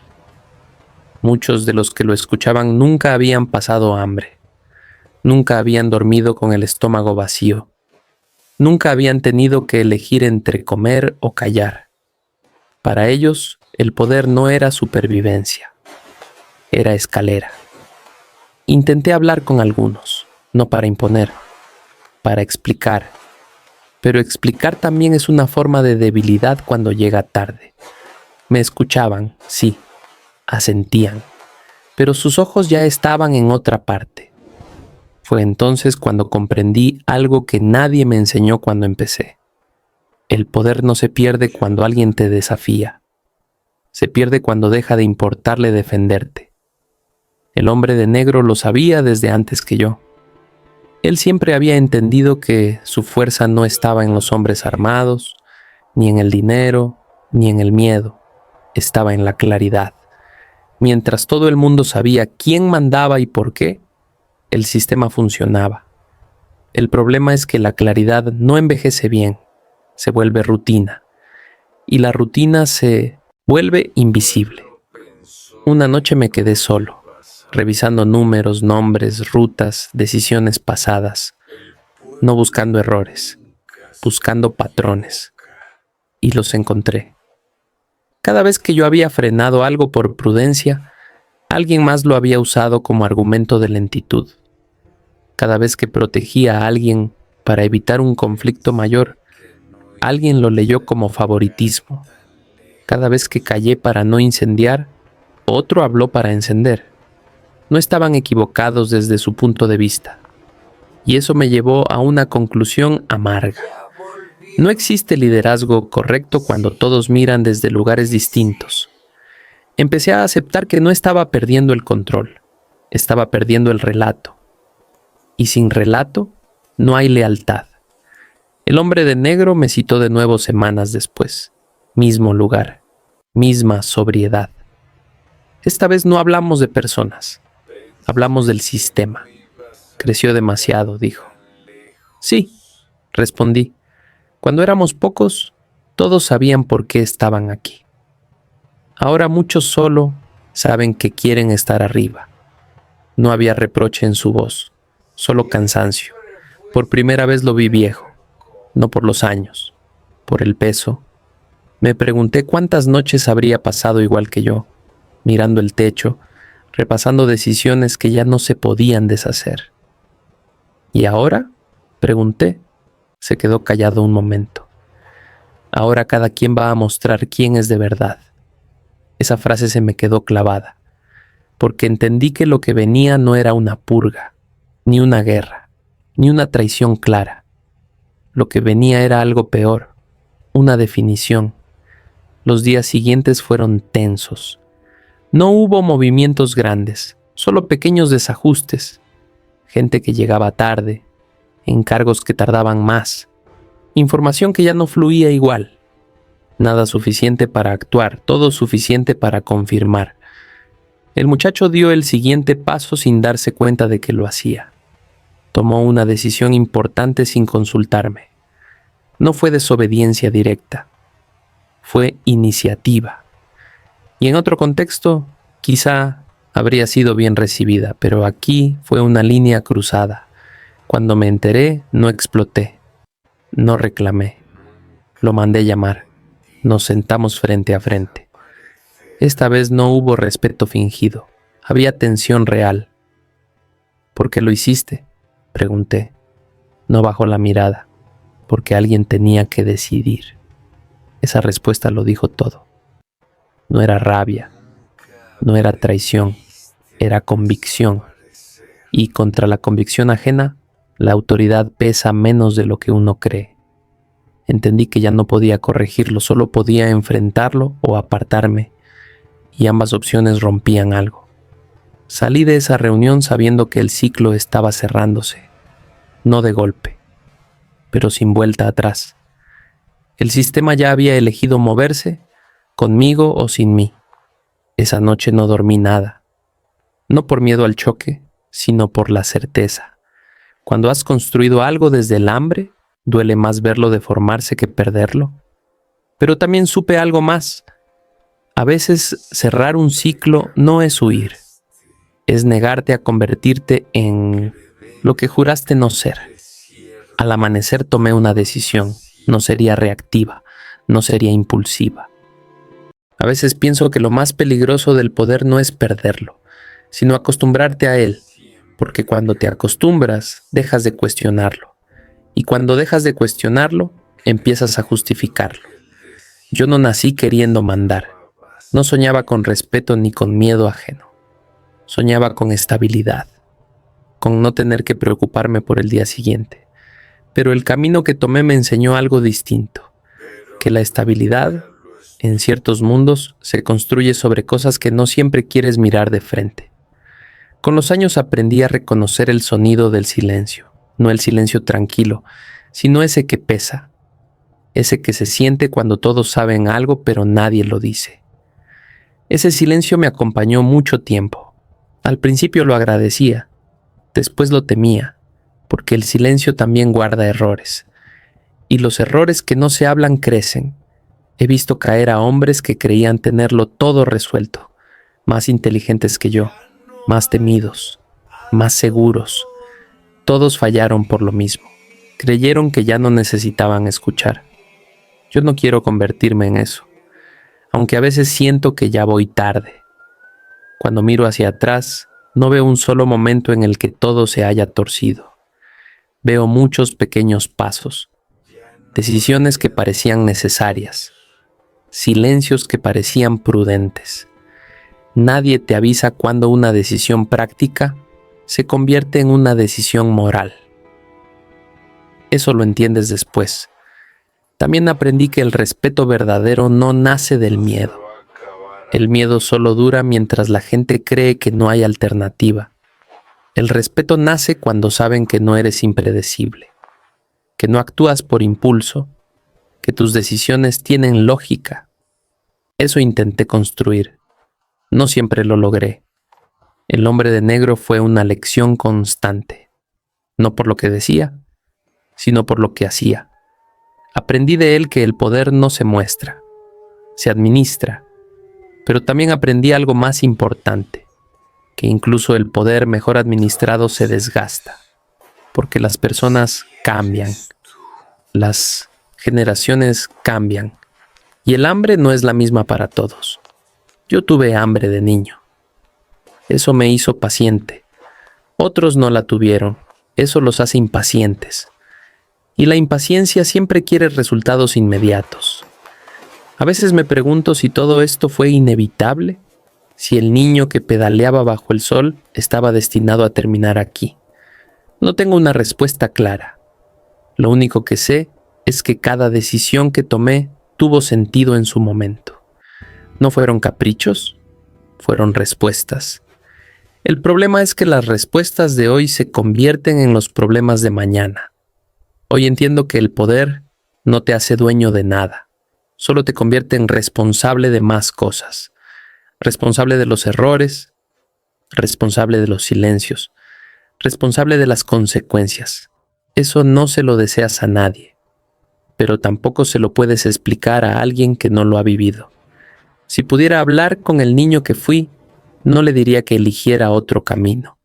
Muchos de los que lo escuchaban nunca habían pasado hambre. Nunca habían dormido con el estómago vacío. Nunca habían tenido que elegir entre comer o callar. Para ellos, el poder no era supervivencia. Era escalera. Intenté hablar con algunos, no para imponer, para explicar. Pero explicar también es una forma de debilidad cuando llega tarde. Me escuchaban, sí, asentían, pero sus ojos ya estaban en otra parte. Fue entonces cuando comprendí algo que nadie me enseñó cuando empecé. El poder no se pierde cuando alguien te desafía. Se pierde cuando deja de importarle defenderte. El hombre de negro lo sabía desde antes que yo. Él siempre había entendido que su fuerza no estaba en los hombres armados, ni en el dinero, ni en el miedo. Estaba en la claridad. Mientras todo el mundo sabía quién mandaba y por qué, el sistema funcionaba. El problema es que la claridad no envejece bien, se vuelve rutina. Y la rutina se vuelve invisible. Una noche me quedé solo, revisando números, nombres, rutas, decisiones pasadas, no buscando errores, buscando patrones. Y los encontré. Cada vez que yo había frenado algo por prudencia, alguien más lo había usado como argumento de lentitud. Cada vez que protegía a alguien para evitar un conflicto mayor, alguien lo leyó como favoritismo. Cada vez que callé para no incendiar, otro habló para encender. No estaban equivocados desde su punto de vista. Y eso me llevó a una conclusión amarga. No existe liderazgo correcto cuando todos miran desde lugares distintos. Empecé a aceptar que no estaba perdiendo el control, estaba perdiendo el relato. Y sin relato, no hay lealtad. El hombre de negro me citó de nuevo semanas después. Mismo lugar, misma sobriedad. Esta vez no hablamos de personas, hablamos del sistema. Creció demasiado, dijo. Sí, respondí. Cuando éramos pocos, todos sabían por qué estaban aquí. Ahora muchos solo saben que quieren estar arriba. No había reproche en su voz, solo cansancio. Por primera vez lo vi viejo, no por los años, por el peso. Me pregunté cuántas noches habría pasado igual que yo, mirando el techo, repasando decisiones que ya no se podían deshacer. ¿Y ahora? Pregunté. Se quedó callado un momento. Ahora cada quien va a mostrar quién es de verdad. Esa frase se me quedó clavada, porque entendí que lo que venía no era una purga, ni una guerra, ni una traición clara. Lo que venía era algo peor, una definición. Los días siguientes fueron tensos. No hubo movimientos grandes, solo pequeños desajustes. Gente que llegaba tarde, encargos que tardaban más, información que ya no fluía igual. Nada suficiente para actuar, todo suficiente para confirmar. El muchacho dio el siguiente paso sin darse cuenta de que lo hacía. Tomó una decisión importante sin consultarme. No fue desobediencia directa, fue iniciativa. Y en otro contexto, quizá habría sido bien recibida, pero aquí fue una línea cruzada. Cuando me enteré, no exploté, no reclamé. Lo mandé llamar. Nos sentamos frente a frente. Esta vez no hubo respeto fingido. Había tensión real. ¿Por qué lo hiciste?, pregunté. No bajó la mirada, porque alguien tenía que decidir. Esa respuesta lo dijo todo. No era rabia, no era traición, era convicción. Y contra la convicción ajena, la autoridad pesa menos de lo que uno cree. Entendí que ya no podía corregirlo, solo podía enfrentarlo o apartarme, y ambas opciones rompían algo. Salí de esa reunión sabiendo que el ciclo estaba cerrándose, no de golpe, pero sin vuelta atrás. El sistema ya había elegido moverse, conmigo o sin mí. Esa noche no dormí nada, no por miedo al choque, sino por la certeza. Cuando has construido algo desde el hambre, duele más verlo deformarse que perderlo. Pero también supe algo más. A veces cerrar un ciclo no es huir, es negarte a convertirte en lo que juraste no ser. Al amanecer tomé una decisión, no sería reactiva, no sería impulsiva. A veces pienso que lo más peligroso del poder no es perderlo, sino acostumbrarte a él, porque cuando te acostumbras, dejas de cuestionarlo, y cuando dejas de cuestionarlo, empiezas a justificarlo. Yo no nací queriendo mandar, no soñaba con respeto ni con miedo ajeno, soñaba con estabilidad, con no tener que preocuparme por el día siguiente. Pero el camino que tomé me enseñó algo distinto, que la estabilidad, en ciertos mundos, se construye sobre cosas que no siempre quieres mirar de frente. Con los años aprendí a reconocer el sonido del silencio, no el silencio tranquilo, sino ese que pesa, ese que se siente cuando todos saben algo pero nadie lo dice. Ese silencio me acompañó mucho tiempo. Al principio lo agradecía, después lo temía, porque el silencio también guarda errores, y los errores que no se hablan crecen. He visto caer a hombres que creían tenerlo todo resuelto, más inteligentes que yo, más temidos, más seguros. Todos fallaron por lo mismo. Creyeron que ya no necesitaban escuchar. Yo no quiero convertirme en eso, aunque a veces siento que ya voy tarde. Cuando miro hacia atrás, no veo un solo momento en el que todo se haya torcido. Veo muchos pequeños pasos, decisiones que parecían necesarias, silencios que parecían prudentes. Nadie te avisa cuando una decisión práctica se convierte en una decisión moral. Eso lo entiendes después. También aprendí que el respeto verdadero no nace del miedo. El miedo solo dura mientras la gente cree que no hay alternativa. El respeto nace cuando saben que no eres impredecible, que no actúas por impulso, que tus decisiones tienen lógica. Eso intenté construir. No siempre lo logré. El hombre de negro fue una lección constante, no por lo que decía, sino por lo que hacía. Aprendí de él que el poder no se muestra, se administra, pero también aprendí algo más importante, que incluso el poder mejor administrado se desgasta, porque las personas cambian, las generaciones cambian, y el hambre no es la misma para todos. Yo tuve hambre de niño. Eso me hizo paciente. Otros no la tuvieron. Eso los hace impacientes. Y la impaciencia siempre quiere resultados inmediatos. A veces me pregunto si todo esto fue inevitable, si el niño que pedaleaba bajo el sol estaba destinado a terminar aquí. No tengo una respuesta clara. Lo único que sé es que cada decisión que tomé tuvo sentido en su momento. No fueron caprichos, fueron respuestas. El problema es que las respuestas de hoy se convierten en los problemas de mañana. Hoy entiendo que el poder no te hace dueño de nada, solo te convierte en responsable de más cosas. Responsable de los errores, responsable de los silencios, responsable de las consecuencias. Eso no se lo deseas a nadie, pero tampoco se lo puedes explicar a alguien que no lo ha vivido. Si pudiera hablar con el niño que fui, no le diría que eligiera otro camino.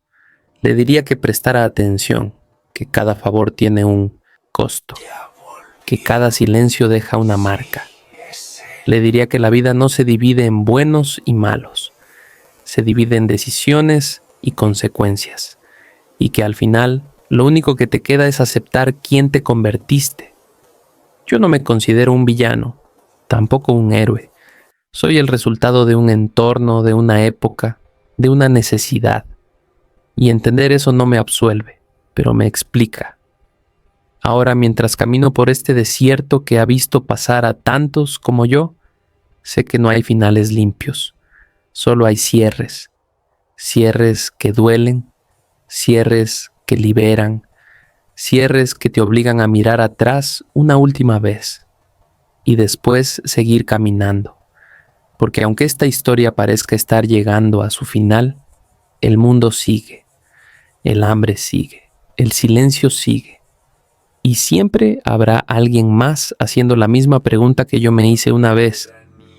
Le diría que prestara atención, que cada favor tiene un costo, que cada silencio deja una marca. Le diría que la vida no se divide en buenos y malos, se divide en decisiones y consecuencias, y que al final lo único que te queda es aceptar quién te convertiste. Yo no me considero un villano, tampoco un héroe. Soy el resultado de un entorno, de una época, de una necesidad. Y entender eso no me absuelve, pero me explica. Ahora, mientras camino por este desierto que ha visto pasar a tantos como yo, sé que no hay finales limpios, solo hay cierres. Cierres que duelen, cierres que liberan, cierres que te obligan a mirar atrás una última vez y después seguir caminando. Porque aunque esta historia parezca estar llegando a su final, el mundo sigue, el hambre sigue, el silencio sigue. Y siempre habrá alguien más haciendo la misma pregunta que yo me hice una vez.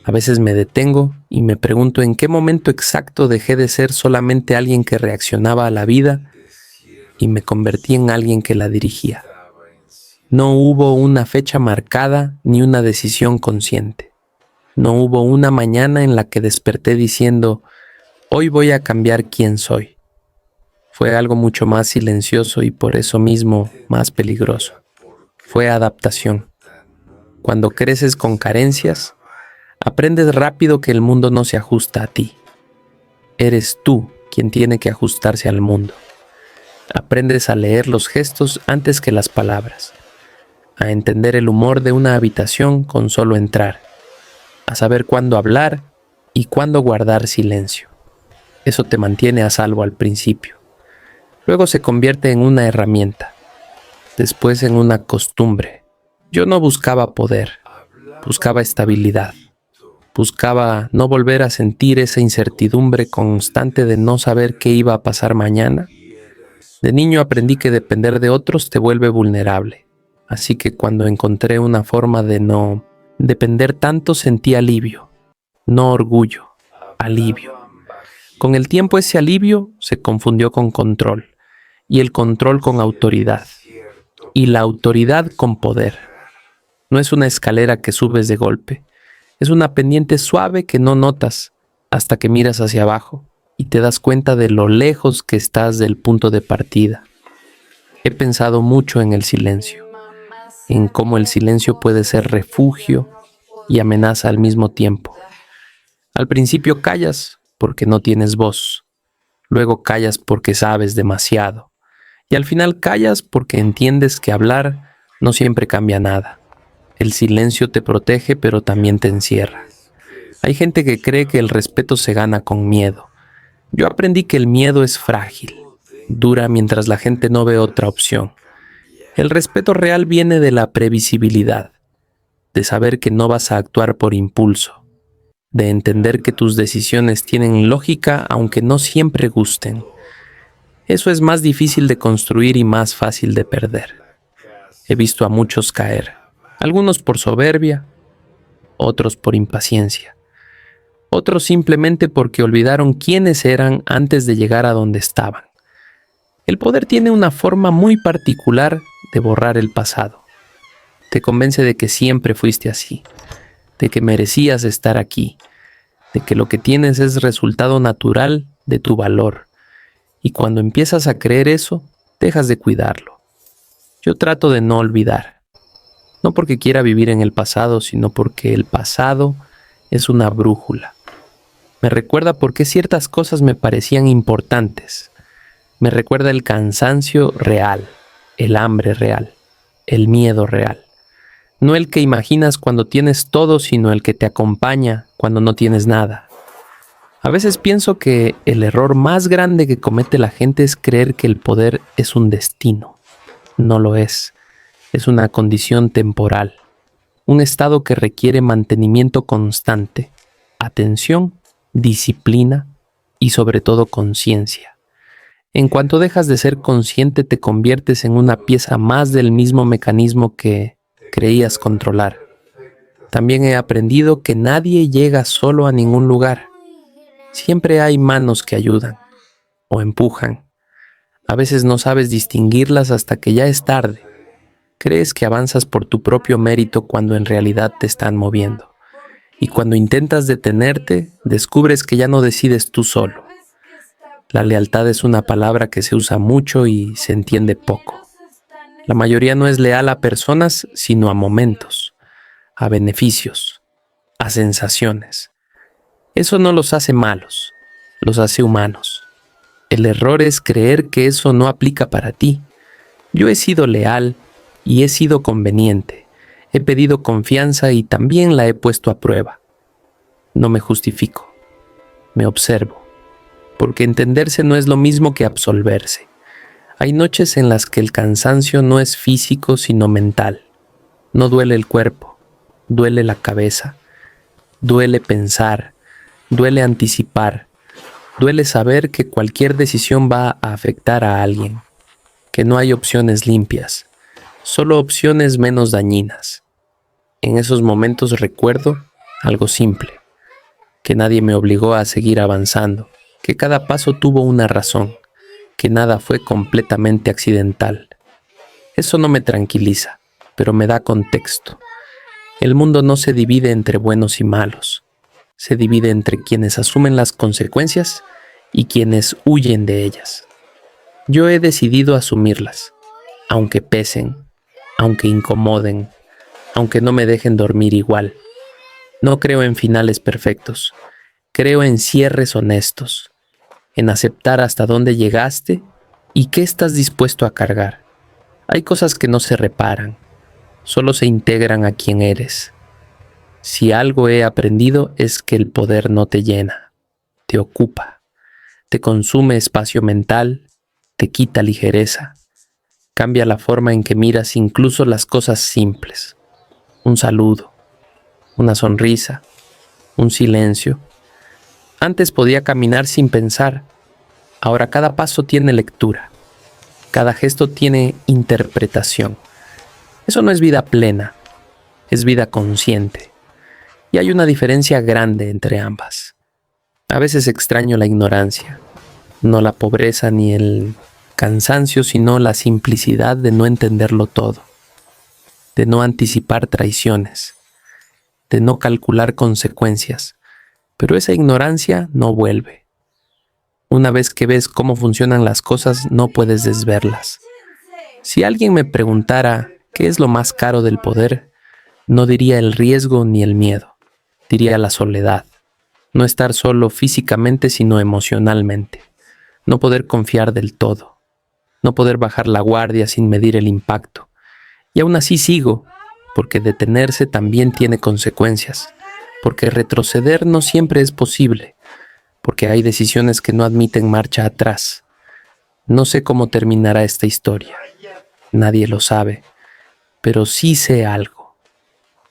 A veces me detengo y me pregunto en qué momento exacto dejé de ser solamente alguien que reaccionaba a la vida y me convertí en alguien que la dirigía. No hubo una fecha marcada ni una decisión consciente. No hubo una mañana en la que desperté diciendo, hoy voy a cambiar quién soy. Fue algo mucho más silencioso y por eso mismo más peligroso. Fue adaptación. Cuando creces con carencias, aprendes rápido que el mundo no se ajusta a ti. Eres tú quien tiene que ajustarse al mundo. Aprendes a leer los gestos antes que las palabras, a entender el humor de una habitación con solo entrar, a saber cuándo hablar y cuándo guardar silencio. Eso te mantiene a salvo al principio. Luego se convierte en una herramienta, después en una costumbre. Yo no buscaba poder, buscaba estabilidad. Buscaba no volver a sentir esa incertidumbre constante de no saber qué iba a pasar mañana. De niño aprendí que depender de otros te vuelve vulnerable. Así que cuando encontré una forma de no depender tanto, sentí alivio. No orgullo, alivio. Con el tiempo ese alivio se confundió con control. Y el control con autoridad. Y la autoridad con poder. No es una escalera que subes de golpe. Es una pendiente suave que no notas hasta que miras hacia abajo y te das cuenta de lo lejos que estás del punto de partida. He pensado mucho en el silencio, en cómo el silencio puede ser refugio y amenaza al mismo tiempo. Al principio callas porque no tienes voz, luego callas porque sabes demasiado y al final callas porque entiendes que hablar no siempre cambia nada. El silencio te protege, pero también te encierra. Hay gente que cree que el respeto se gana con miedo. Yo aprendí que el miedo es frágil, dura mientras la gente no ve otra opción. El respeto real viene de la previsibilidad, de saber que no vas a actuar por impulso, de entender que tus decisiones tienen lógica aunque no siempre gusten. Eso es más difícil de construir y más fácil de perder. He visto a muchos caer. Algunos por soberbia, otros por impaciencia, otros simplemente porque olvidaron quiénes eran antes de llegar a donde estaban. El poder tiene una forma muy particular de borrar el pasado. Te convence de que siempre fuiste así, de que merecías estar aquí, de que lo que tienes es resultado natural de tu valor. Y cuando empiezas a creer eso, dejas de cuidarlo. Yo trato de no olvidar. No porque quiera vivir en el pasado, sino porque el pasado es una brújula. Me recuerda por qué ciertas cosas me parecían importantes. Me recuerda el cansancio real, el hambre real, el miedo real. No el que imaginas cuando tienes todo, sino el que te acompaña cuando no tienes nada. A veces pienso que el error más grande que comete la gente es creer que el poder es un destino. No lo es. Es una condición temporal, un estado que requiere mantenimiento constante, atención, disciplina y sobre todo conciencia. En cuanto dejas de ser consciente, te conviertes en una pieza más del mismo mecanismo que creías controlar. También he aprendido que nadie llega solo a ningún lugar. Siempre hay manos que ayudan o empujan. A veces no sabes distinguirlas hasta que ya es tarde. Crees que avanzas por tu propio mérito cuando en realidad te están moviendo. Y cuando intentas detenerte, descubres que ya no decides tú solo. La lealtad es una palabra que se usa mucho y se entiende poco. La mayoría no es leal a personas, sino a momentos, a beneficios, a sensaciones. Eso no los hace malos, los hace humanos. El error es creer que eso no aplica para ti. Yo he sido leal y he sido conveniente. He pedido confianza y también la he puesto a prueba. No me justifico, me observo, porque entenderse no es lo mismo que absolverse. Hay noches en las que el cansancio no es físico sino mental. No duele el cuerpo, duele la cabeza, duele pensar, duele anticipar, duele saber que cualquier decisión va a afectar a alguien, que no hay opciones limpias, solo opciones menos dañinas. En esos momentos recuerdo algo simple, que nadie me obligó a seguir avanzando, que cada paso tuvo una razón, que nada fue completamente accidental. Eso no me tranquiliza, pero me da contexto. El mundo no se divide entre buenos y malos, se divide entre quienes asumen las consecuencias y quienes huyen de ellas. Yo he decidido asumirlas, aunque pesen, aunque incomoden, aunque no me dejen dormir igual. No creo en finales perfectos, creo en cierres honestos, en aceptar hasta dónde llegaste y qué estás dispuesto a cargar. Hay cosas que no se reparan, solo se integran a quien eres. Si algo he aprendido es que el poder no te llena, te ocupa, te consume espacio mental, te quita ligereza, cambia la forma en que miras incluso las cosas simples. Un saludo, una sonrisa, un silencio. Antes podía caminar sin pensar, ahora cada paso tiene lectura, cada gesto tiene interpretación. Eso no es vida plena, es vida consciente. Y hay una diferencia grande entre ambas. A veces extraño la ignorancia, no la pobreza ni el cansancio, sino la simplicidad de no entenderlo todo, de no anticipar traiciones, de no calcular consecuencias, pero esa ignorancia no vuelve. Una vez que ves cómo funcionan las cosas, no puedes desverlas. Si alguien me preguntara qué es lo más caro del poder, no diría el riesgo ni el miedo, diría la soledad. No estar solo físicamente, sino emocionalmente. No poder confiar del todo. No poder bajar la guardia sin medir el impacto. Y aún así sigo, porque detenerse también tiene consecuencias. Porque retroceder no siempre es posible. Porque hay decisiones que no admiten marcha atrás. No sé cómo terminará esta historia. Nadie lo sabe. Pero sí sé algo.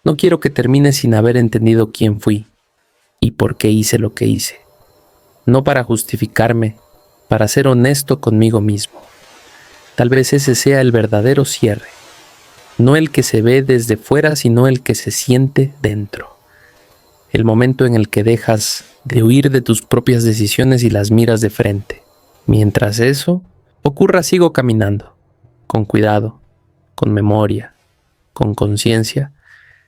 No quiero que termine sin haber entendido quién fui y por qué hice lo que hice. No para justificarme, para ser honesto conmigo mismo. Tal vez ese sea el verdadero cierre. No el que se ve desde fuera, sino el que se siente dentro. El momento en el que dejas de huir de tus propias decisiones y las miras de frente. Mientras eso ocurra, sigo caminando, con cuidado, con memoria, con conciencia,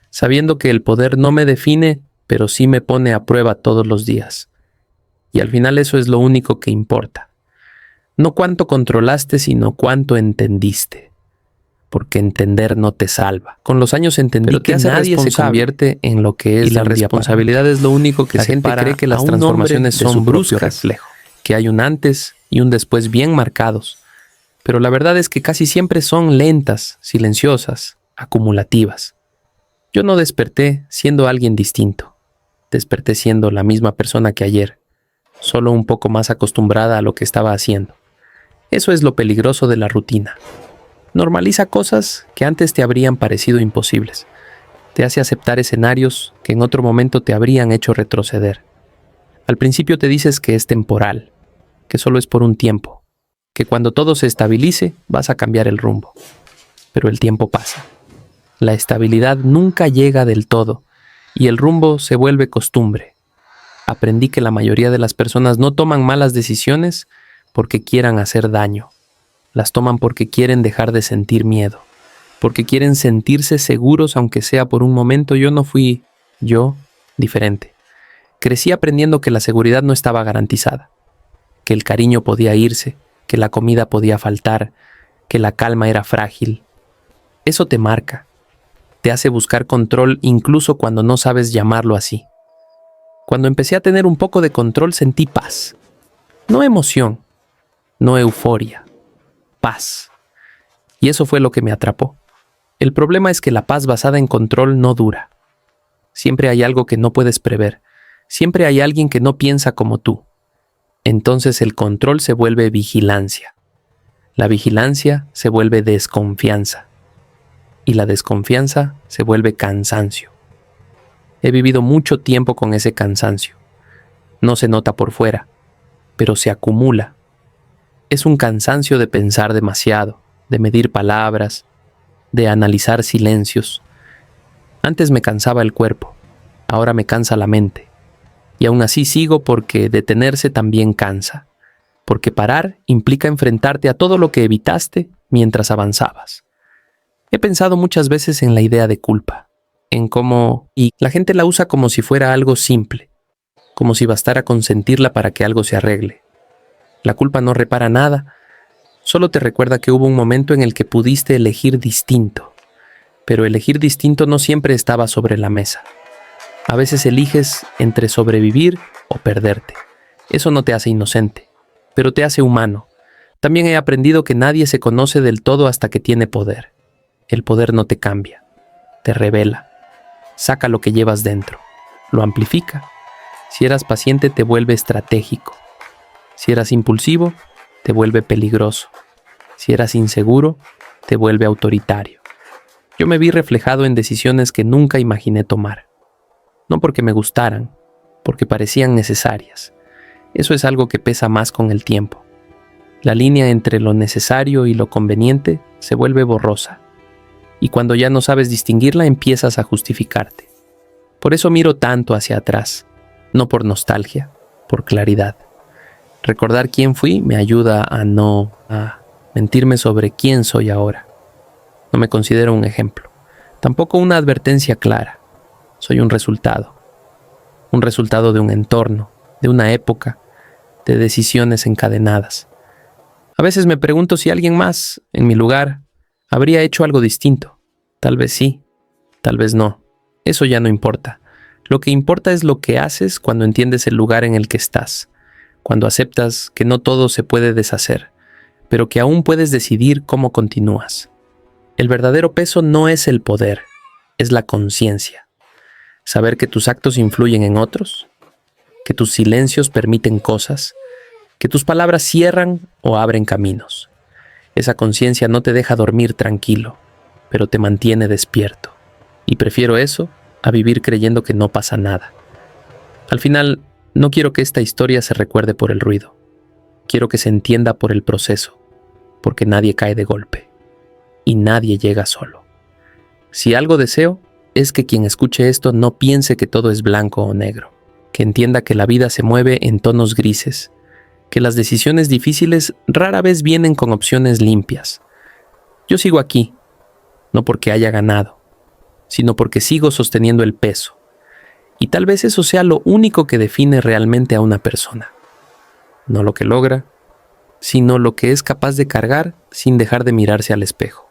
sabiendo que el poder no me define, pero sí me pone a prueba todos los días. Y al final eso es lo único que importa. No cuánto controlaste, sino cuánto entendiste. Porque entender no te salva. Con los años entendí que nadie se convierte en lo que es, y la responsabilidad es lo único que separa. La gente cree que las transformaciones son bruscas, que hay un antes y un después bien marcados. Pero la verdad es que casi siempre son lentas, silenciosas, acumulativas. Yo no desperté siendo alguien distinto. Desperté siendo la misma persona que ayer, solo un poco más acostumbrada a lo que estaba haciendo. Eso es lo peligroso de la rutina. Normaliza cosas que antes te habrían parecido imposibles. Te hace aceptar escenarios que en otro momento te habrían hecho retroceder. Al principio te dices que es temporal, que solo es por un tiempo, que cuando todo se estabilice vas a cambiar el rumbo. Pero el tiempo pasa. La estabilidad nunca llega del todo y el rumbo se vuelve costumbre. Aprendí que la mayoría de las personas no toman malas decisiones porque quieran hacer daño. Las toman porque quieren dejar de sentir miedo, porque quieren sentirse seguros aunque sea por un momento. Yo no fui diferente. Crecí aprendiendo que la seguridad no estaba garantizada, que el cariño podía irse, que la comida podía faltar, que la calma era frágil. Eso te marca, te hace buscar control incluso cuando no sabes llamarlo así. Cuando empecé a tener un poco de control sentí paz, no emoción, no euforia, paz. Y eso fue lo que me atrapó. El problema es que la paz basada en control no dura. Siempre hay algo que no puedes prever. Siempre hay alguien que no piensa como tú. Entonces el control se vuelve vigilancia. La vigilancia se vuelve desconfianza. Y la desconfianza se vuelve cansancio. He vivido mucho tiempo con ese cansancio. No se nota por fuera, pero se acumula. Es un cansancio de pensar demasiado, de medir palabras, de analizar silencios. Antes me cansaba el cuerpo, ahora me cansa la mente. Y aún así sigo porque detenerse también cansa. Porque parar implica enfrentarte a todo lo que evitaste mientras avanzabas. He pensado muchas veces en la idea de culpa, en cómo la gente la usa como si fuera algo simple, como si bastara con sentirla para que algo se arregle. La culpa no repara nada, solo te recuerda que hubo un momento en el que pudiste elegir distinto, pero elegir distinto no siempre estaba sobre la mesa. A veces eliges entre sobrevivir o perderte. Eso no te hace inocente, pero te hace humano. También he aprendido que nadie se conoce del todo hasta que tiene poder. El poder no te cambia, te revela, saca lo que llevas dentro, lo amplifica. Si eras paciente te vuelve estratégico. Si eras impulsivo, te vuelve peligroso. Si eras inseguro, te vuelve autoritario. Yo me vi reflejado en decisiones que nunca imaginé tomar. No porque me gustaran, porque parecían necesarias. Eso es algo que pesa más con el tiempo. La línea entre lo necesario y lo conveniente se vuelve borrosa. Y cuando ya no sabes distinguirla, empiezas a justificarte. Por eso miro tanto hacia atrás, no por nostalgia, por claridad. Recordar quién fui me ayuda a mentirme sobre quién soy ahora. No me considero un ejemplo, tampoco una advertencia clara. Soy un resultado de un entorno, de una época, de decisiones encadenadas. A veces me pregunto si alguien más, en mi lugar, habría hecho algo distinto. Tal vez sí, tal vez no. Eso ya no importa. Lo que importa es lo que haces cuando entiendes el lugar en el que estás, cuando aceptas que no todo se puede deshacer, pero que aún puedes decidir cómo continúas. El verdadero peso no es el poder, es la conciencia. Saber que tus actos influyen en otros, que tus silencios permiten cosas, que tus palabras cierran o abren caminos. Esa conciencia no te deja dormir tranquilo, pero te mantiene despierto. Y prefiero eso a vivir creyendo que no pasa nada. Al final, no quiero que esta historia se recuerde por el ruido. Quiero que se entienda por el proceso, porque nadie cae de golpe y nadie llega solo. Si algo deseo, es que quien escuche esto no piense que todo es blanco o negro, que entienda que la vida se mueve en tonos grises, que las decisiones difíciles rara vez vienen con opciones limpias. Yo sigo aquí, no porque haya ganado, sino porque sigo sosteniendo el peso. Y tal vez eso sea lo único que define realmente a una persona. No lo que logra, sino lo que es capaz de cargar sin dejar de mirarse al espejo.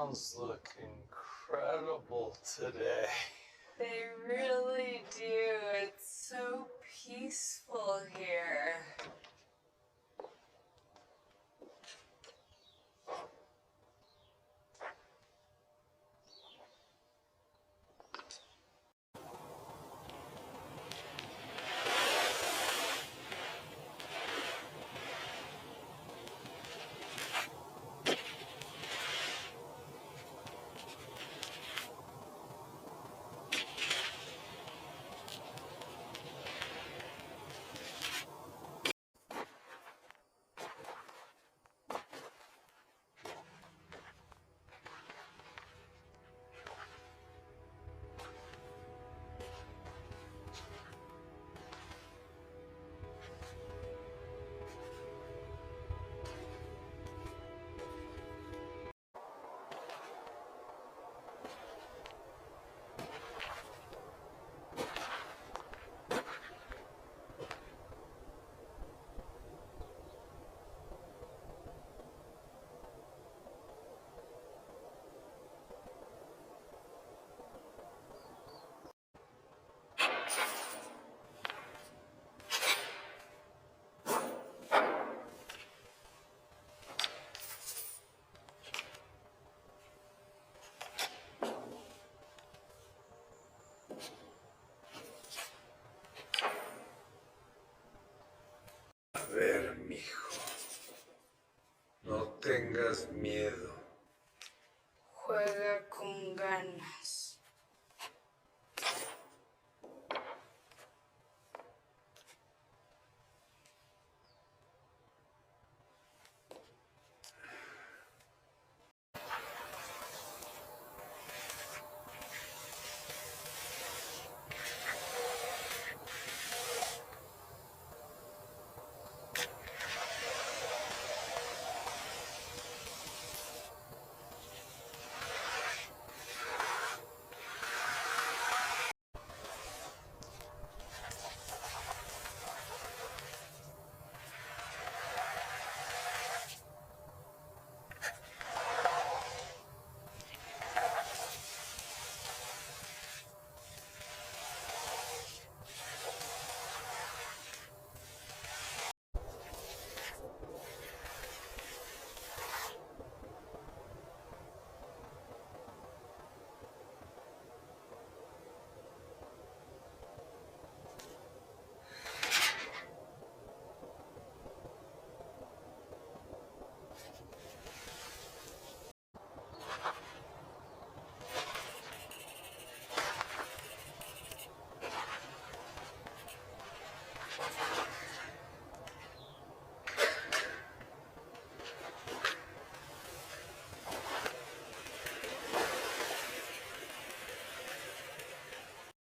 Grounds look incredible today. They really do. It's so peaceful here. A ver, mijo. No tengas miedo. Juega con ganas.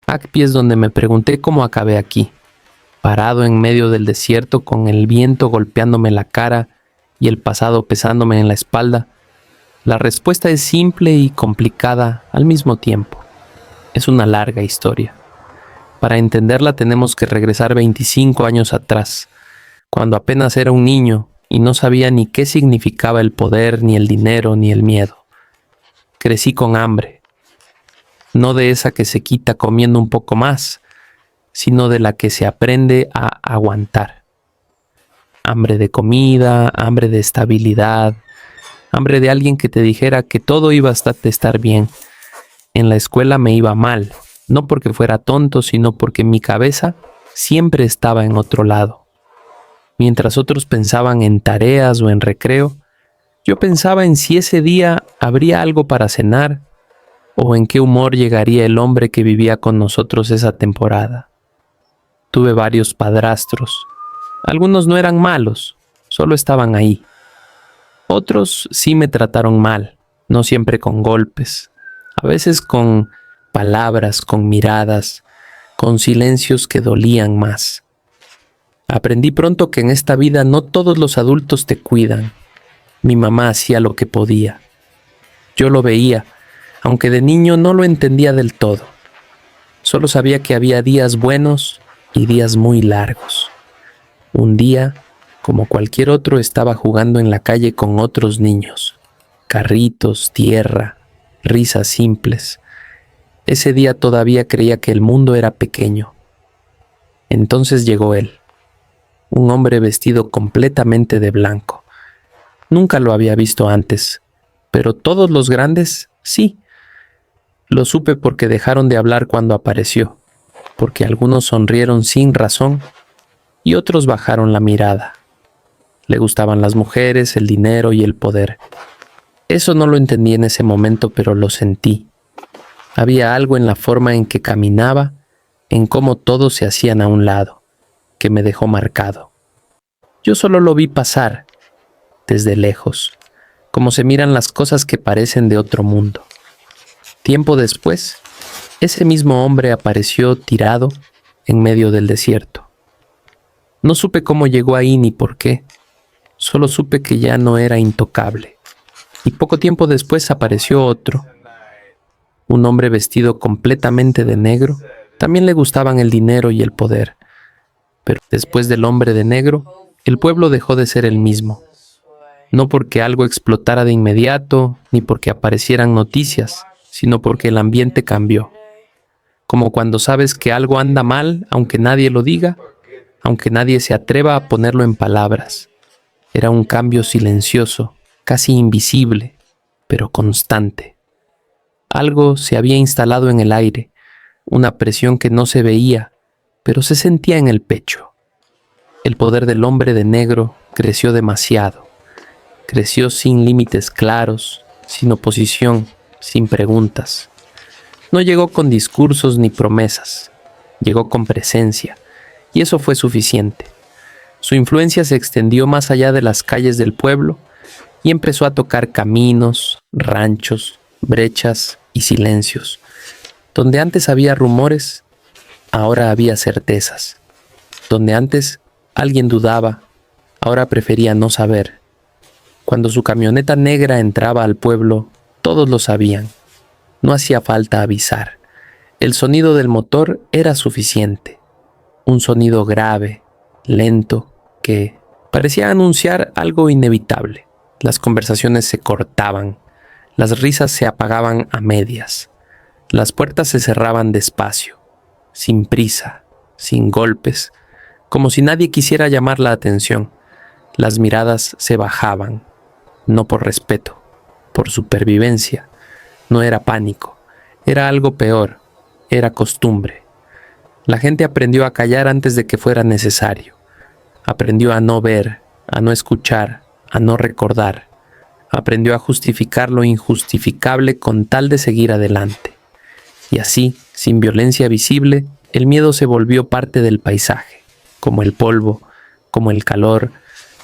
Akpi es donde me pregunté cómo acabé aquí, parado en medio del desierto con el viento golpeándome la cara y el pasado pesándome en la espalda. La respuesta es simple y complicada al mismo tiempo. Es una larga historia. Para entenderla tenemos que regresar 25 años atrás, cuando apenas era un niño y no sabía ni qué significaba el poder, ni el dinero, ni el miedo. Crecí con hambre. No de esa que se quita comiendo un poco más, sino de la que se aprende a aguantar. Hambre de comida, hambre de estabilidad, hambre de alguien que te dijera que todo iba a estar bien. En la escuela me iba mal, no porque fuera tonto, sino porque mi cabeza siempre estaba en otro lado. Mientras otros pensaban en tareas o en recreo, yo pensaba en si ese día habría algo para cenar o en qué humor llegaría el hombre que vivía con nosotros esa temporada. Tuve varios padrastros. Algunos no eran malos, solo estaban ahí. Otros sí me trataron mal, no siempre con golpes, a veces con palabras, con miradas, con silencios que dolían más. Aprendí pronto que en esta vida no todos los adultos te cuidan. Mi mamá hacía lo que podía. Yo lo veía, aunque de niño no lo entendía del todo. Solo sabía que había días buenos y días muy largos. Un día, como cualquier otro, estaba jugando en la calle con otros niños. carritos, tierra, risas simples. Ese día todavía creía que el mundo era pequeño. Entonces llegó él, un hombre vestido completamente de blanco. Nunca lo había visto antes, pero todos los grandes sí. Lo supe porque dejaron de hablar cuando apareció, porque algunos sonrieron sin razón y otros bajaron la mirada. Le gustaban las mujeres, el dinero y el poder. Eso no lo entendí en ese momento, pero lo sentí. Había algo en la forma en que caminaba, en cómo todos se hacían a un lado, que me dejó marcado. Yo solo lo vi pasar, desde lejos, como se miran las cosas que parecen de otro mundo. Tiempo después, ese mismo hombre apareció tirado en medio del desierto. No supe cómo llegó ahí ni por qué. Solo supe que ya no era intocable. Y poco tiempo después apareció otro. Un hombre vestido completamente de negro. También le gustaban el dinero y el poder. Pero después del hombre de negro, el pueblo dejó de ser el mismo. No porque algo explotara de inmediato, ni porque aparecieran noticias, sino porque el ambiente cambió. Como cuando sabes que algo anda mal, aunque nadie lo diga, aunque nadie se atreva a ponerlo en palabras. Era un cambio silencioso, casi invisible, pero constante. Algo se había instalado en el aire, una presión que no se veía, pero se sentía en el pecho. El poder del hombre de negro creció demasiado. Creció sin límites claros, sin oposición, sin preguntas. No llegó con discursos ni promesas, llegó con presencia, y eso fue suficiente. Su influencia se extendió más allá de las calles del pueblo y empezó a tocar caminos, ranchos, brechas y silencios. Donde antes había rumores, ahora había certezas. Donde antes alguien dudaba, ahora prefería no saber. Cuando su camioneta negra entraba al pueblo, todos lo sabían. No hacía falta avisar. El sonido del motor era suficiente. Un sonido grave, lento, que parecía anunciar algo inevitable. Las conversaciones se cortaban. Las risas se apagaban a medias. Las puertas se cerraban despacio, sin prisa, sin golpes, como si nadie quisiera llamar la atención. Las miradas se bajaban, no por respeto, por supervivencia. No era pánico, era algo peor, era costumbre. La gente aprendió a callar antes de que fuera necesario. Aprendió a no ver, a no escuchar, a no recordar. Aprendió a justificar lo injustificable con tal de seguir adelante. Y así, sin violencia visible, el miedo se volvió parte del paisaje, como el polvo, como el calor,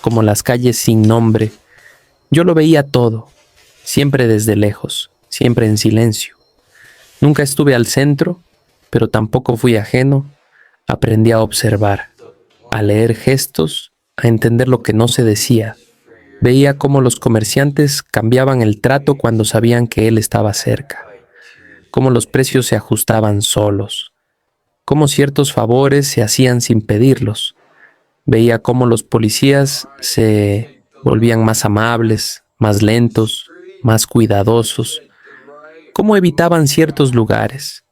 como las calles sin nombre. Yo lo veía todo, siempre desde lejos, siempre en silencio. Nunca estuve al centro, pero tampoco fui ajeno. Aprendí a observar, a leer gestos, a entender lo que no se decía. Veía cómo los comerciantes cambiaban el trato cuando sabían que él estaba cerca, cómo los precios se ajustaban solos, cómo ciertos favores se hacían sin pedirlos. Veía cómo los policías se volvían más amables, más lentos, más cuidadosos, cómo evitaban ciertos lugares,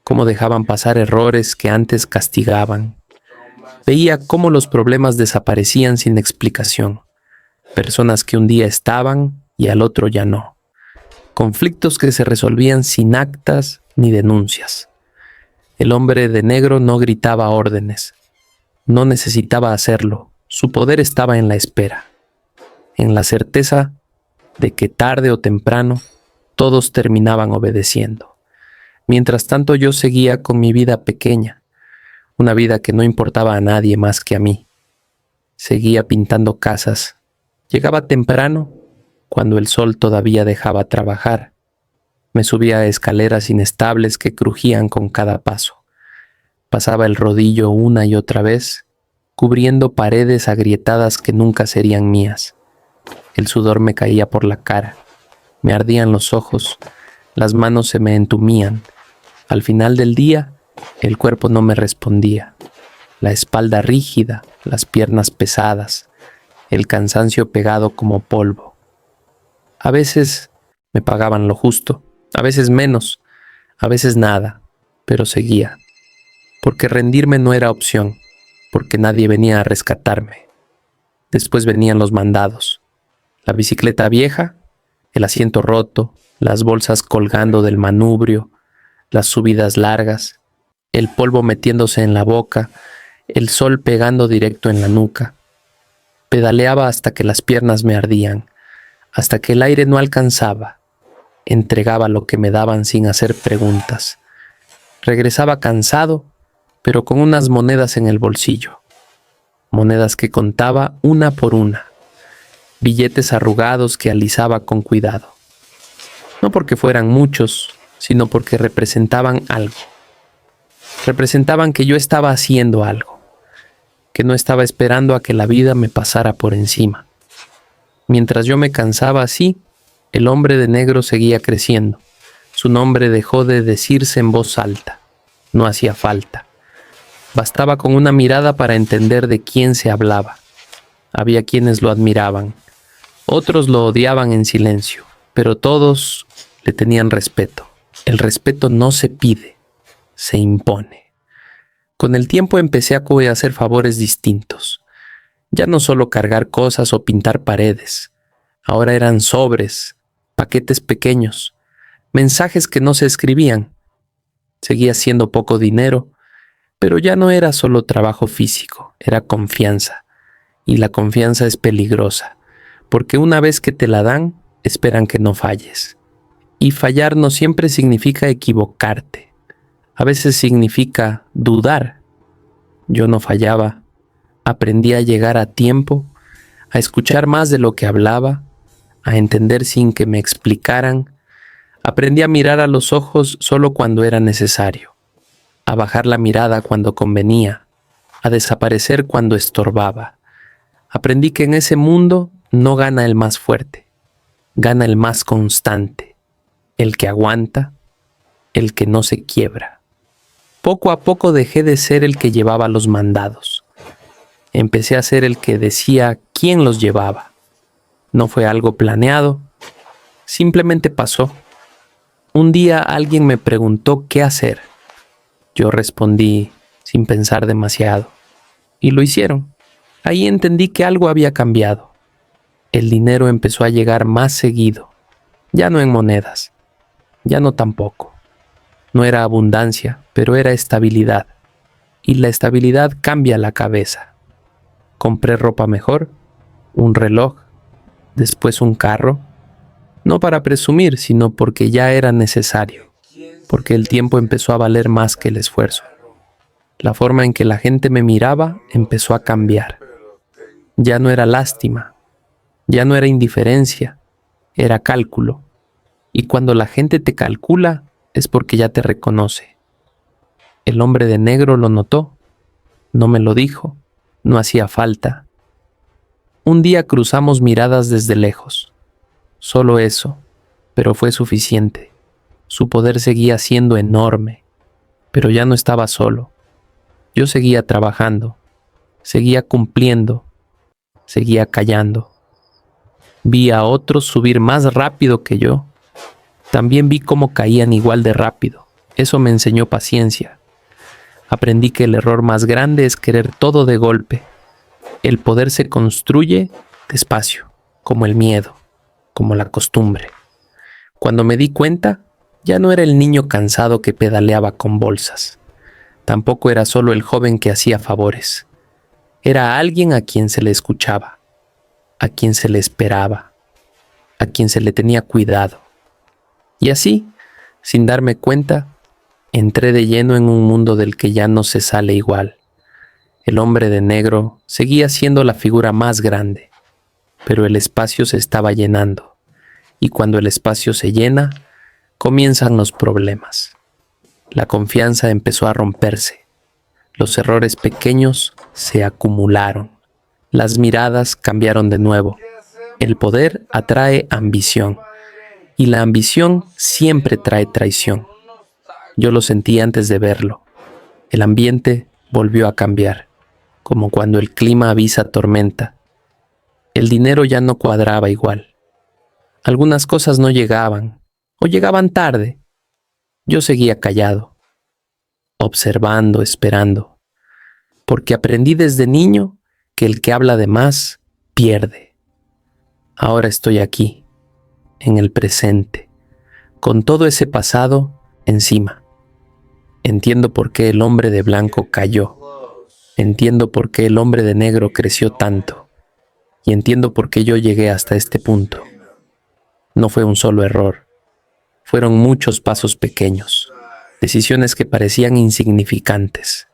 cómo dejaban pasar errores que antes castigaban. Veía cómo los problemas desaparecían sin explicación. Personas que un día estaban y al otro ya no. Conflictos que se resolvían sin actas ni denuncias. El hombre de negro no gritaba órdenes. No necesitaba hacerlo. Su poder estaba en la espera, en la certeza de que tarde o temprano todos terminaban obedeciendo. Mientras tanto yo seguía con mi vida pequeña, una vida que no importaba a nadie más que a mí. Seguía pintando casas. Llegaba temprano, cuando el sol todavía dejaba trabajar. Me subía a escaleras inestables que crujían con cada paso. Pasaba el rodillo una y otra vez, cubriendo paredes agrietadas que nunca serían mías. El sudor me caía por la cara, me ardían los ojos, las manos se me entumían. Al final del día, el cuerpo no me respondía. La espalda rígida, las piernas pesadas, el cansancio pegado como polvo. A veces me pagaban lo justo, a veces menos, a veces nada, pero seguía. Porque rendirme no era opción, porque nadie venía a rescatarme. Después venían los mandados. La bicicleta vieja, el asiento roto, las bolsas colgando del manubrio, las subidas largas, el polvo metiéndose en la boca, el sol pegando directo en la nuca. Pedaleaba hasta que las piernas me ardían, hasta que el aire no alcanzaba. Entregaba lo que me daban sin hacer preguntas. Regresaba cansado, pero con unas monedas en el bolsillo. Monedas que contaba una por una. Billetes arrugados que alisaba con cuidado. No porque fueran muchos, sino porque representaban algo. Representaban que yo estaba haciendo algo, que no estaba esperando a que la vida me pasara por encima. Mientras yo me cansaba así, el hombre de negro seguía creciendo. Su nombre dejó de decirse en voz alta. No hacía falta. Bastaba con una mirada para entender de quién se hablaba. Había quienes lo admiraban, otros lo odiaban en silencio, pero todos le tenían respeto. El respeto no se pide, se impone. Con el tiempo empecé a hacer favores distintos. Ya no solo cargar cosas o pintar paredes. Ahora eran sobres, paquetes pequeños, mensajes que no se escribían. Seguía siendo poco dinero, pero ya no era solo trabajo físico, era confianza. Y la confianza es peligrosa, porque una vez que te la dan, esperan que no falles. Y fallar no siempre significa equivocarte. A veces significa dudar. Yo no fallaba. Aprendí a llegar a tiempo, a escuchar más de lo que hablaba, a entender sin que me explicaran. Aprendí a mirar a los ojos solo cuando era necesario, a bajar la mirada cuando convenía, a desaparecer cuando estorbaba. Aprendí que en ese mundo no gana el más fuerte, gana el más constante, el que aguanta, el que no se quiebra. Poco a poco dejé de ser el que llevaba los mandados. Empecé a ser el que decía quién los llevaba. No fue algo planeado, simplemente pasó. Un día alguien me preguntó qué hacer. Yo respondí sin pensar demasiado. Y lo hicieron. Ahí entendí que algo había cambiado. El dinero empezó a llegar más seguido. Ya no en monedas. Ya no tampoco. No era abundancia, pero era estabilidad. Y la estabilidad cambia la cabeza. Compré ropa mejor, un reloj, después un carro. No para presumir, sino porque ya era necesario. Porque el tiempo empezó a valer más que el esfuerzo. La forma en que la gente me miraba empezó a cambiar. Ya no era lástima, ya no era indiferencia, era cálculo. Y cuando la gente te calcula es porque ya te reconoce. El hombre de negro lo notó, no me lo dijo, no hacía falta. Un día cruzamos miradas desde lejos. Solo eso, pero fue suficiente. Su poder seguía siendo enorme, pero ya no estaba solo. Yo seguía trabajando, seguía cumpliendo, seguía callando. Vi a otros subir más rápido que yo. También vi cómo caían igual de rápido. Eso me enseñó paciencia. Aprendí que el error más grande es querer todo de golpe. El poder se construye despacio, como el miedo, como la costumbre. Cuando me di cuenta, ya no era el niño cansado que pedaleaba con bolsas. Tampoco era solo el joven que hacía favores. Era alguien a quien se le escuchaba, a quien se le esperaba, a quien se le tenía cuidado. Y así, sin darme cuenta, entré de lleno en un mundo del que ya no se sale igual. El hombre de negro seguía siendo la figura más grande, pero el espacio se estaba llenando. Y cuando el espacio se llena, comienzan los problemas. La confianza empezó a romperse. Los errores pequeños se acumularon. Las miradas cambiaron de nuevo. El poder atrae ambición. Y la ambición siempre trae traición. Yo lo sentí antes de verlo. El ambiente volvió a cambiar, como cuando el clima avisa tormenta. El dinero ya no cuadraba igual. Algunas cosas no llegaban, o llegaban tarde. Yo seguía callado, observando, esperando, porque aprendí desde niño que el que habla de más pierde. Ahora estoy aquí, en el presente, con todo ese pasado encima. Entiendo por qué el hombre de blanco cayó. Entiendo por qué el hombre de negro creció tanto. Y entiendo por qué yo llegué hasta este punto. No fue un solo error. Fueron muchos pasos pequeños, decisiones que parecían insignificantes.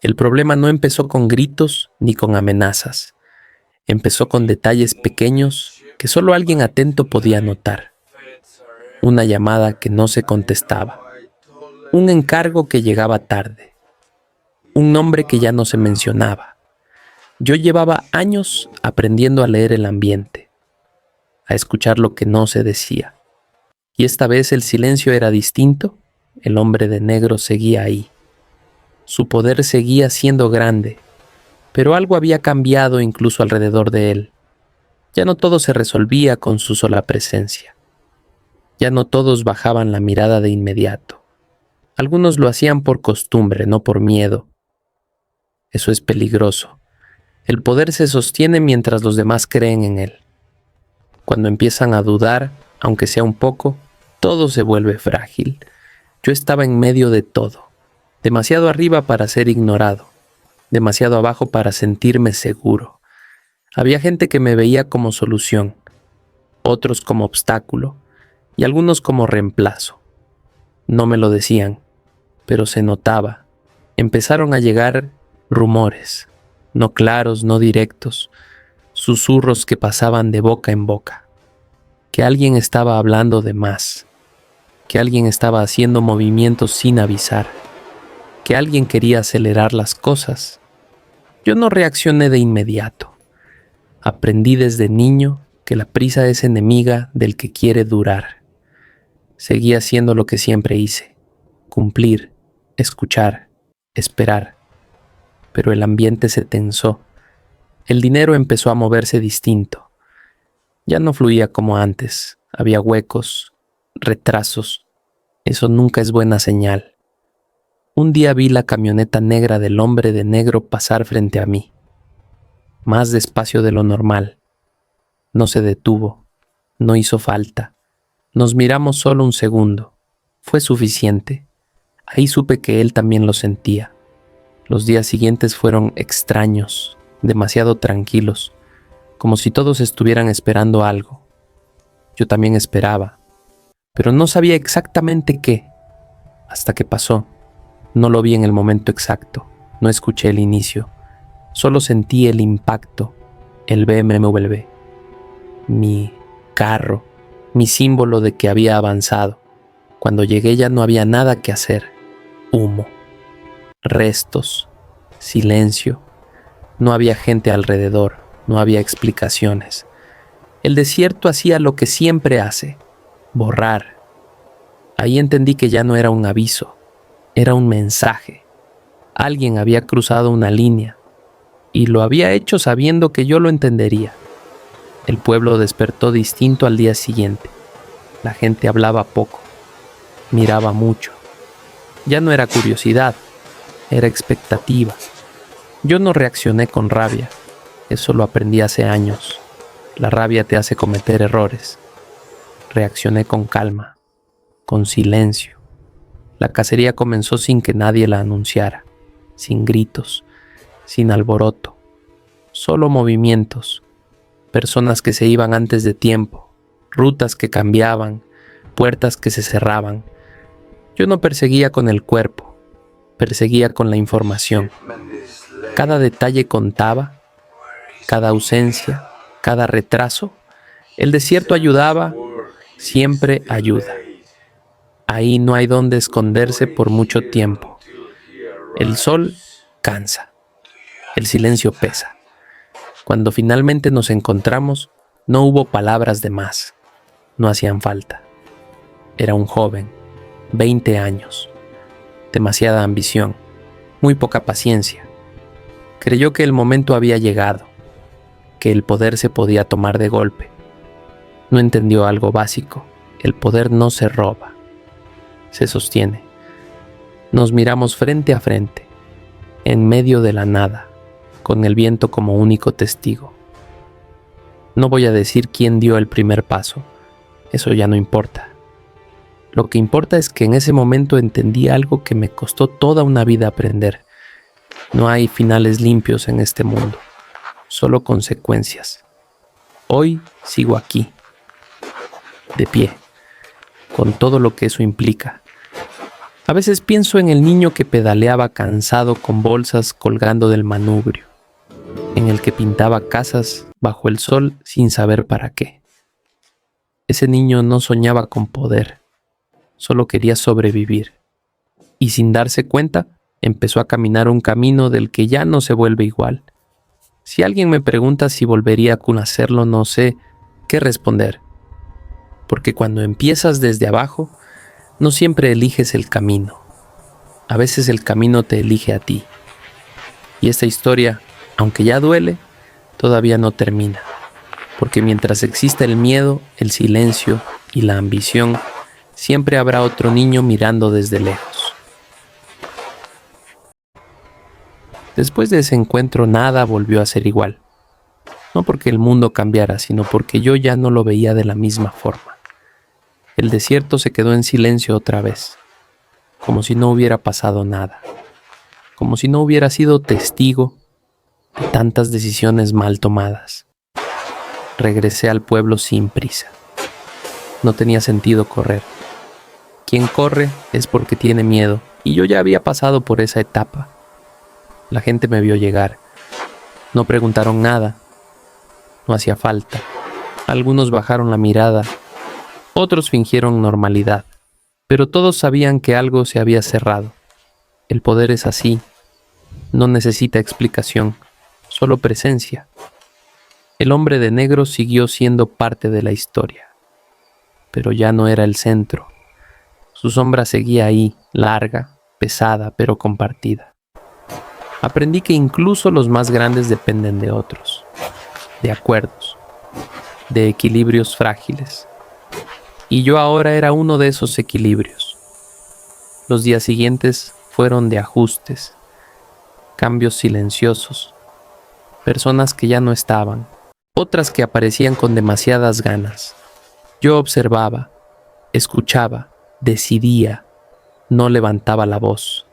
El problema no empezó con gritos ni con amenazas. Empezó con detalles pequeños que solo alguien atento podía notar. Una llamada que no se contestaba. Un encargo que llegaba tarde. Un nombre que ya no se mencionaba. Yo llevaba años aprendiendo a leer el ambiente, a escuchar lo que no se decía. Y esta vez el silencio era distinto. El hombre de negro seguía ahí. Su poder seguía siendo grande, pero algo había cambiado incluso alrededor de él. Ya no todo se resolvía con su sola presencia. Ya no todos bajaban la mirada de inmediato. Algunos lo hacían por costumbre, no por miedo. Eso es peligroso. El poder se sostiene mientras los demás creen en él. Cuando empiezan a dudar, aunque sea un poco, todo se vuelve frágil. Yo estaba en medio de todo. Demasiado arriba para ser ignorado. Demasiado abajo para sentirme seguro. Había gente que me veía como solución, otros como obstáculo y algunos como reemplazo. No me lo decían, pero se notaba. Empezaron a llegar rumores, no claros, no directos, susurros que pasaban de boca en boca. Que alguien estaba hablando de más, que alguien estaba haciendo movimientos sin avisar, que alguien quería acelerar las cosas. Yo no reaccioné de inmediato. Aprendí desde niño que la prisa es enemiga del que quiere durar. Seguí haciendo lo que siempre hice: cumplir, escuchar, esperar. Pero el ambiente se tensó. El dinero empezó a moverse distinto. Ya no fluía como antes. Había huecos, retrasos. Eso nunca es buena señal. Un día vi la camioneta negra del hombre de negro pasar frente a mí. Más despacio de lo normal. No se detuvo. No hizo falta. Nos miramos solo un segundo. Fue suficiente. Ahí supe que él también lo sentía. Los días siguientes fueron extraños, demasiado tranquilos, como si todos estuvieran esperando algo. Yo también esperaba, pero no sabía exactamente qué, hasta que pasó. No lo vi en el momento exacto, no escuché el inicio, solo sentí el impacto, el BMW, mi carro, mi símbolo de que había avanzado. Cuando llegué ya no había nada que hacer. Humo, restos, silencio. No había gente alrededor, no había explicaciones. El desierto hacía lo que siempre hace: borrar. Ahí entendí que ya no era un aviso, era un mensaje. Alguien había cruzado una línea y lo había hecho sabiendo que yo lo entendería. El pueblo despertó distinto al día siguiente. La gente hablaba poco, miraba mucho. Ya no era curiosidad, era expectativa. Yo no reaccioné con rabia, eso lo aprendí hace años. La rabia te hace cometer errores. Reaccioné con calma, con silencio. La cacería comenzó sin que nadie la anunciara, sin gritos, sin alboroto, solo movimientos, personas que se iban antes de tiempo, rutas que cambiaban, puertas que se cerraban. Yo no perseguía con el cuerpo, perseguía con la información. Cada detalle contaba, cada ausencia, cada retraso. El desierto ayudaba, siempre ayuda. Ahí no hay donde esconderse por mucho tiempo. El sol cansa, el silencio pesa. Cuando finalmente nos encontramos, no hubo palabras de más, no hacían falta. Era un joven, 20 años, demasiada ambición, muy poca paciencia. Creyó que el momento había llegado, que el poder se podía tomar de golpe. No entendió algo básico. El poder no se roba, se sostiene. Nos miramos frente a frente, en medio de la nada, con el viento como único testigo. No voy a decir quién dio el primer paso, eso ya no importa. Lo que importa es que en ese momento entendí algo que me costó toda una vida aprender. No hay finales limpios en este mundo, solo consecuencias. Hoy sigo aquí, de pie, con todo lo que eso implica. A veces pienso en el niño que pedaleaba cansado con bolsas colgando del manubrio, en el que pintaba casas bajo el sol sin saber para qué. Ese niño no soñaba con poder, solo quería sobrevivir. Y sin darse cuenta, empezó a caminar un camino del que ya no se vuelve igual. Si alguien me pregunta si volvería a hacerlo, no sé qué responder. Porque cuando empiezas desde abajo, no siempre eliges el camino. A veces el camino te elige a ti. Y esta historia, aunque ya duele, todavía no termina. Porque mientras exista el miedo, el silencio y la ambición, siempre habrá otro niño mirando desde lejos. Después de ese encuentro nada volvió a ser igual. No porque el mundo cambiara, sino porque yo ya no lo veía de la misma forma. El desierto se quedó en silencio otra vez, como si no hubiera pasado nada, como si no hubiera sido testigo de tantas decisiones mal tomadas. Regresé al pueblo sin prisa. No tenía sentido correr. Quien corre es porque tiene miedo, y yo ya había pasado por esa etapa. La gente me vio llegar. No preguntaron nada. No hacía falta. Algunos bajaron la mirada. Otros fingieron normalidad. Pero todos sabían que algo se había cerrado. El poder es así. No necesita explicación, solo presencia. El hombre de negro siguió siendo parte de la historia. Pero ya no era el centro. Su sombra seguía ahí, larga, pesada, pero compartida. Aprendí que incluso los más grandes dependen de otros, de acuerdos, de equilibrios frágiles. Y yo ahora era uno de esos equilibrios. Los días siguientes fueron de ajustes, cambios silenciosos, personas que ya no estaban, otras que aparecían con demasiadas ganas. Yo observaba, escuchaba, decidía, no levantaba la voz,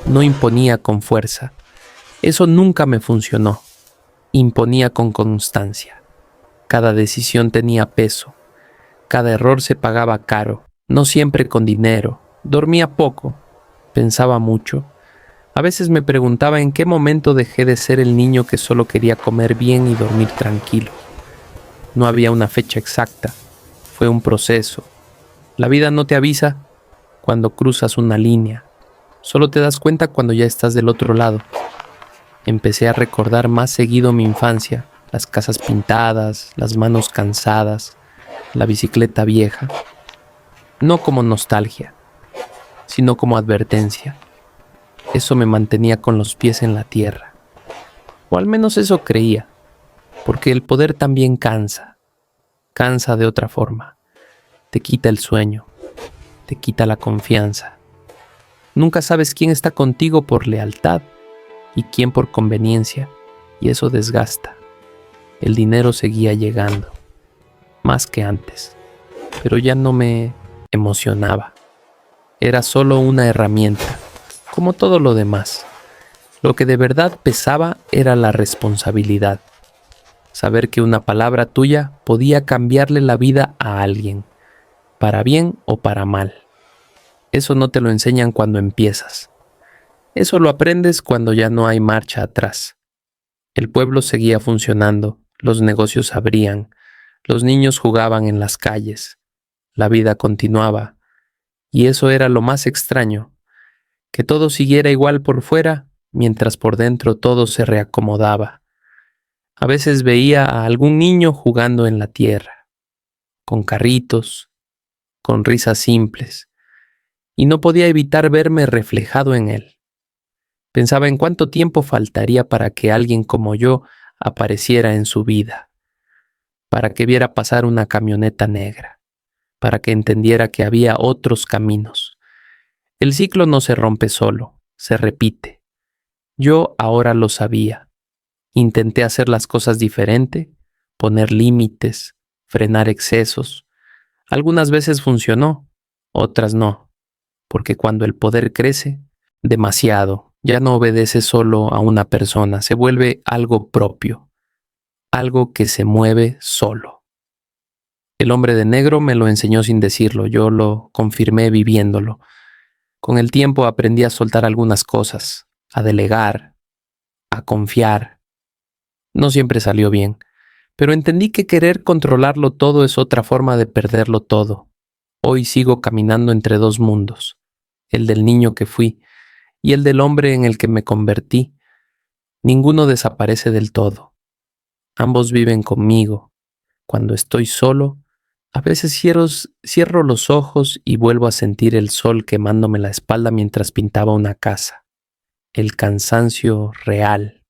no imponía con fuerza. Eso nunca me funcionó. Imponía con constancia. Cada decisión tenía peso. Cada error se pagaba caro, no siempre con dinero. Dormía poco, pensaba mucho. A veces me preguntaba en qué momento dejé de ser el niño que solo quería comer bien y dormir tranquilo. No había una fecha exacta, fue un proceso. La vida no te avisa cuando cruzas una línea, solo te das cuenta cuando ya estás del otro lado. Empecé a recordar más seguido mi infancia, las casas pintadas, las manos cansadas, la bicicleta vieja. No como nostalgia, sino como advertencia. Eso me mantenía con los pies en la tierra. O al menos eso creía, porque el poder también cansa. Cansa de otra forma. Te quita el sueño, te quita la confianza. Nunca sabes quién está contigo por lealtad y quién por conveniencia, y eso desgasta. El dinero seguía llegando, más que antes, pero ya no me emocionaba. Era solo una herramienta, como todo lo demás. Lo que de verdad pesaba era la responsabilidad. Saber que una palabra tuya podía cambiarle la vida a alguien, para bien o para mal. Eso no te lo enseñan cuando empiezas. Eso lo aprendes cuando ya no hay marcha atrás. El pueblo seguía funcionando, los negocios abrían, los niños jugaban en las calles, la vida continuaba, y eso era lo más extraño, que todo siguiera igual por fuera, mientras por dentro todo se reacomodaba. A veces veía a algún niño jugando en la tierra, con carritos, con risas simples, y no podía evitar verme reflejado en él. Pensaba en cuánto tiempo faltaría para que alguien como yo apareciera en su vida, para que viera pasar una camioneta negra, para que entendiera que había otros caminos. El ciclo no se rompe solo, se repite. Yo ahora lo sabía. Intenté hacer las cosas diferente, poner límites, frenar excesos. Algunas veces funcionó, otras no, porque cuando el poder crece, demasiado, ya no obedece solo a una persona, se vuelve algo propio, algo que se mueve solo. El hombre de negro me lo enseñó sin decirlo, yo lo confirmé viviéndolo. Con el tiempo aprendí a soltar algunas cosas, a delegar, a confiar. No siempre salió bien, pero entendí que querer controlarlo todo es otra forma de perderlo todo. Hoy sigo caminando entre dos mundos, el del niño que fui y el del hombre en el que me convertí. Ninguno desaparece del todo. Ambos viven conmigo. Cuando estoy solo, a veces cierro los ojos y vuelvo a sentir el sol quemándome la espalda mientras pintaba una casa. El cansancio real,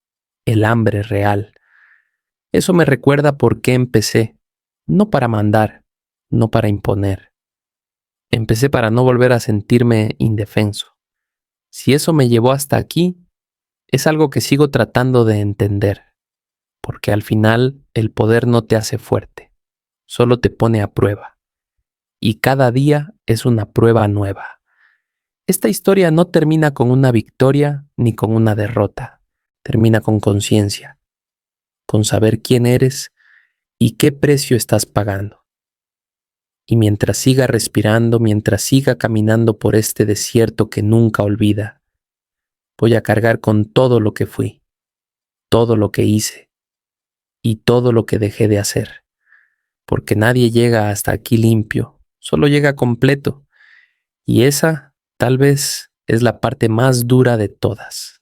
el hambre real. Eso me recuerda por qué empecé, no para mandar, no para imponer. Empecé para no volver a sentirme indefenso. Si eso me llevó hasta aquí, es algo que sigo tratando de entender, porque al final el poder no te hace fuerte, solo te pone a prueba. Y cada día es una prueba nueva. Esta historia no termina con una victoria ni con una derrota, termina con conciencia, con saber quién eres y qué precio estás pagando. Y mientras siga respirando, mientras siga caminando por este desierto que nunca olvida, voy a cargar con todo lo que fui, todo lo que hice y todo lo que dejé de hacer, porque nadie llega hasta aquí limpio, solo llega completo, y esa tal vez es la parte más dura de todas.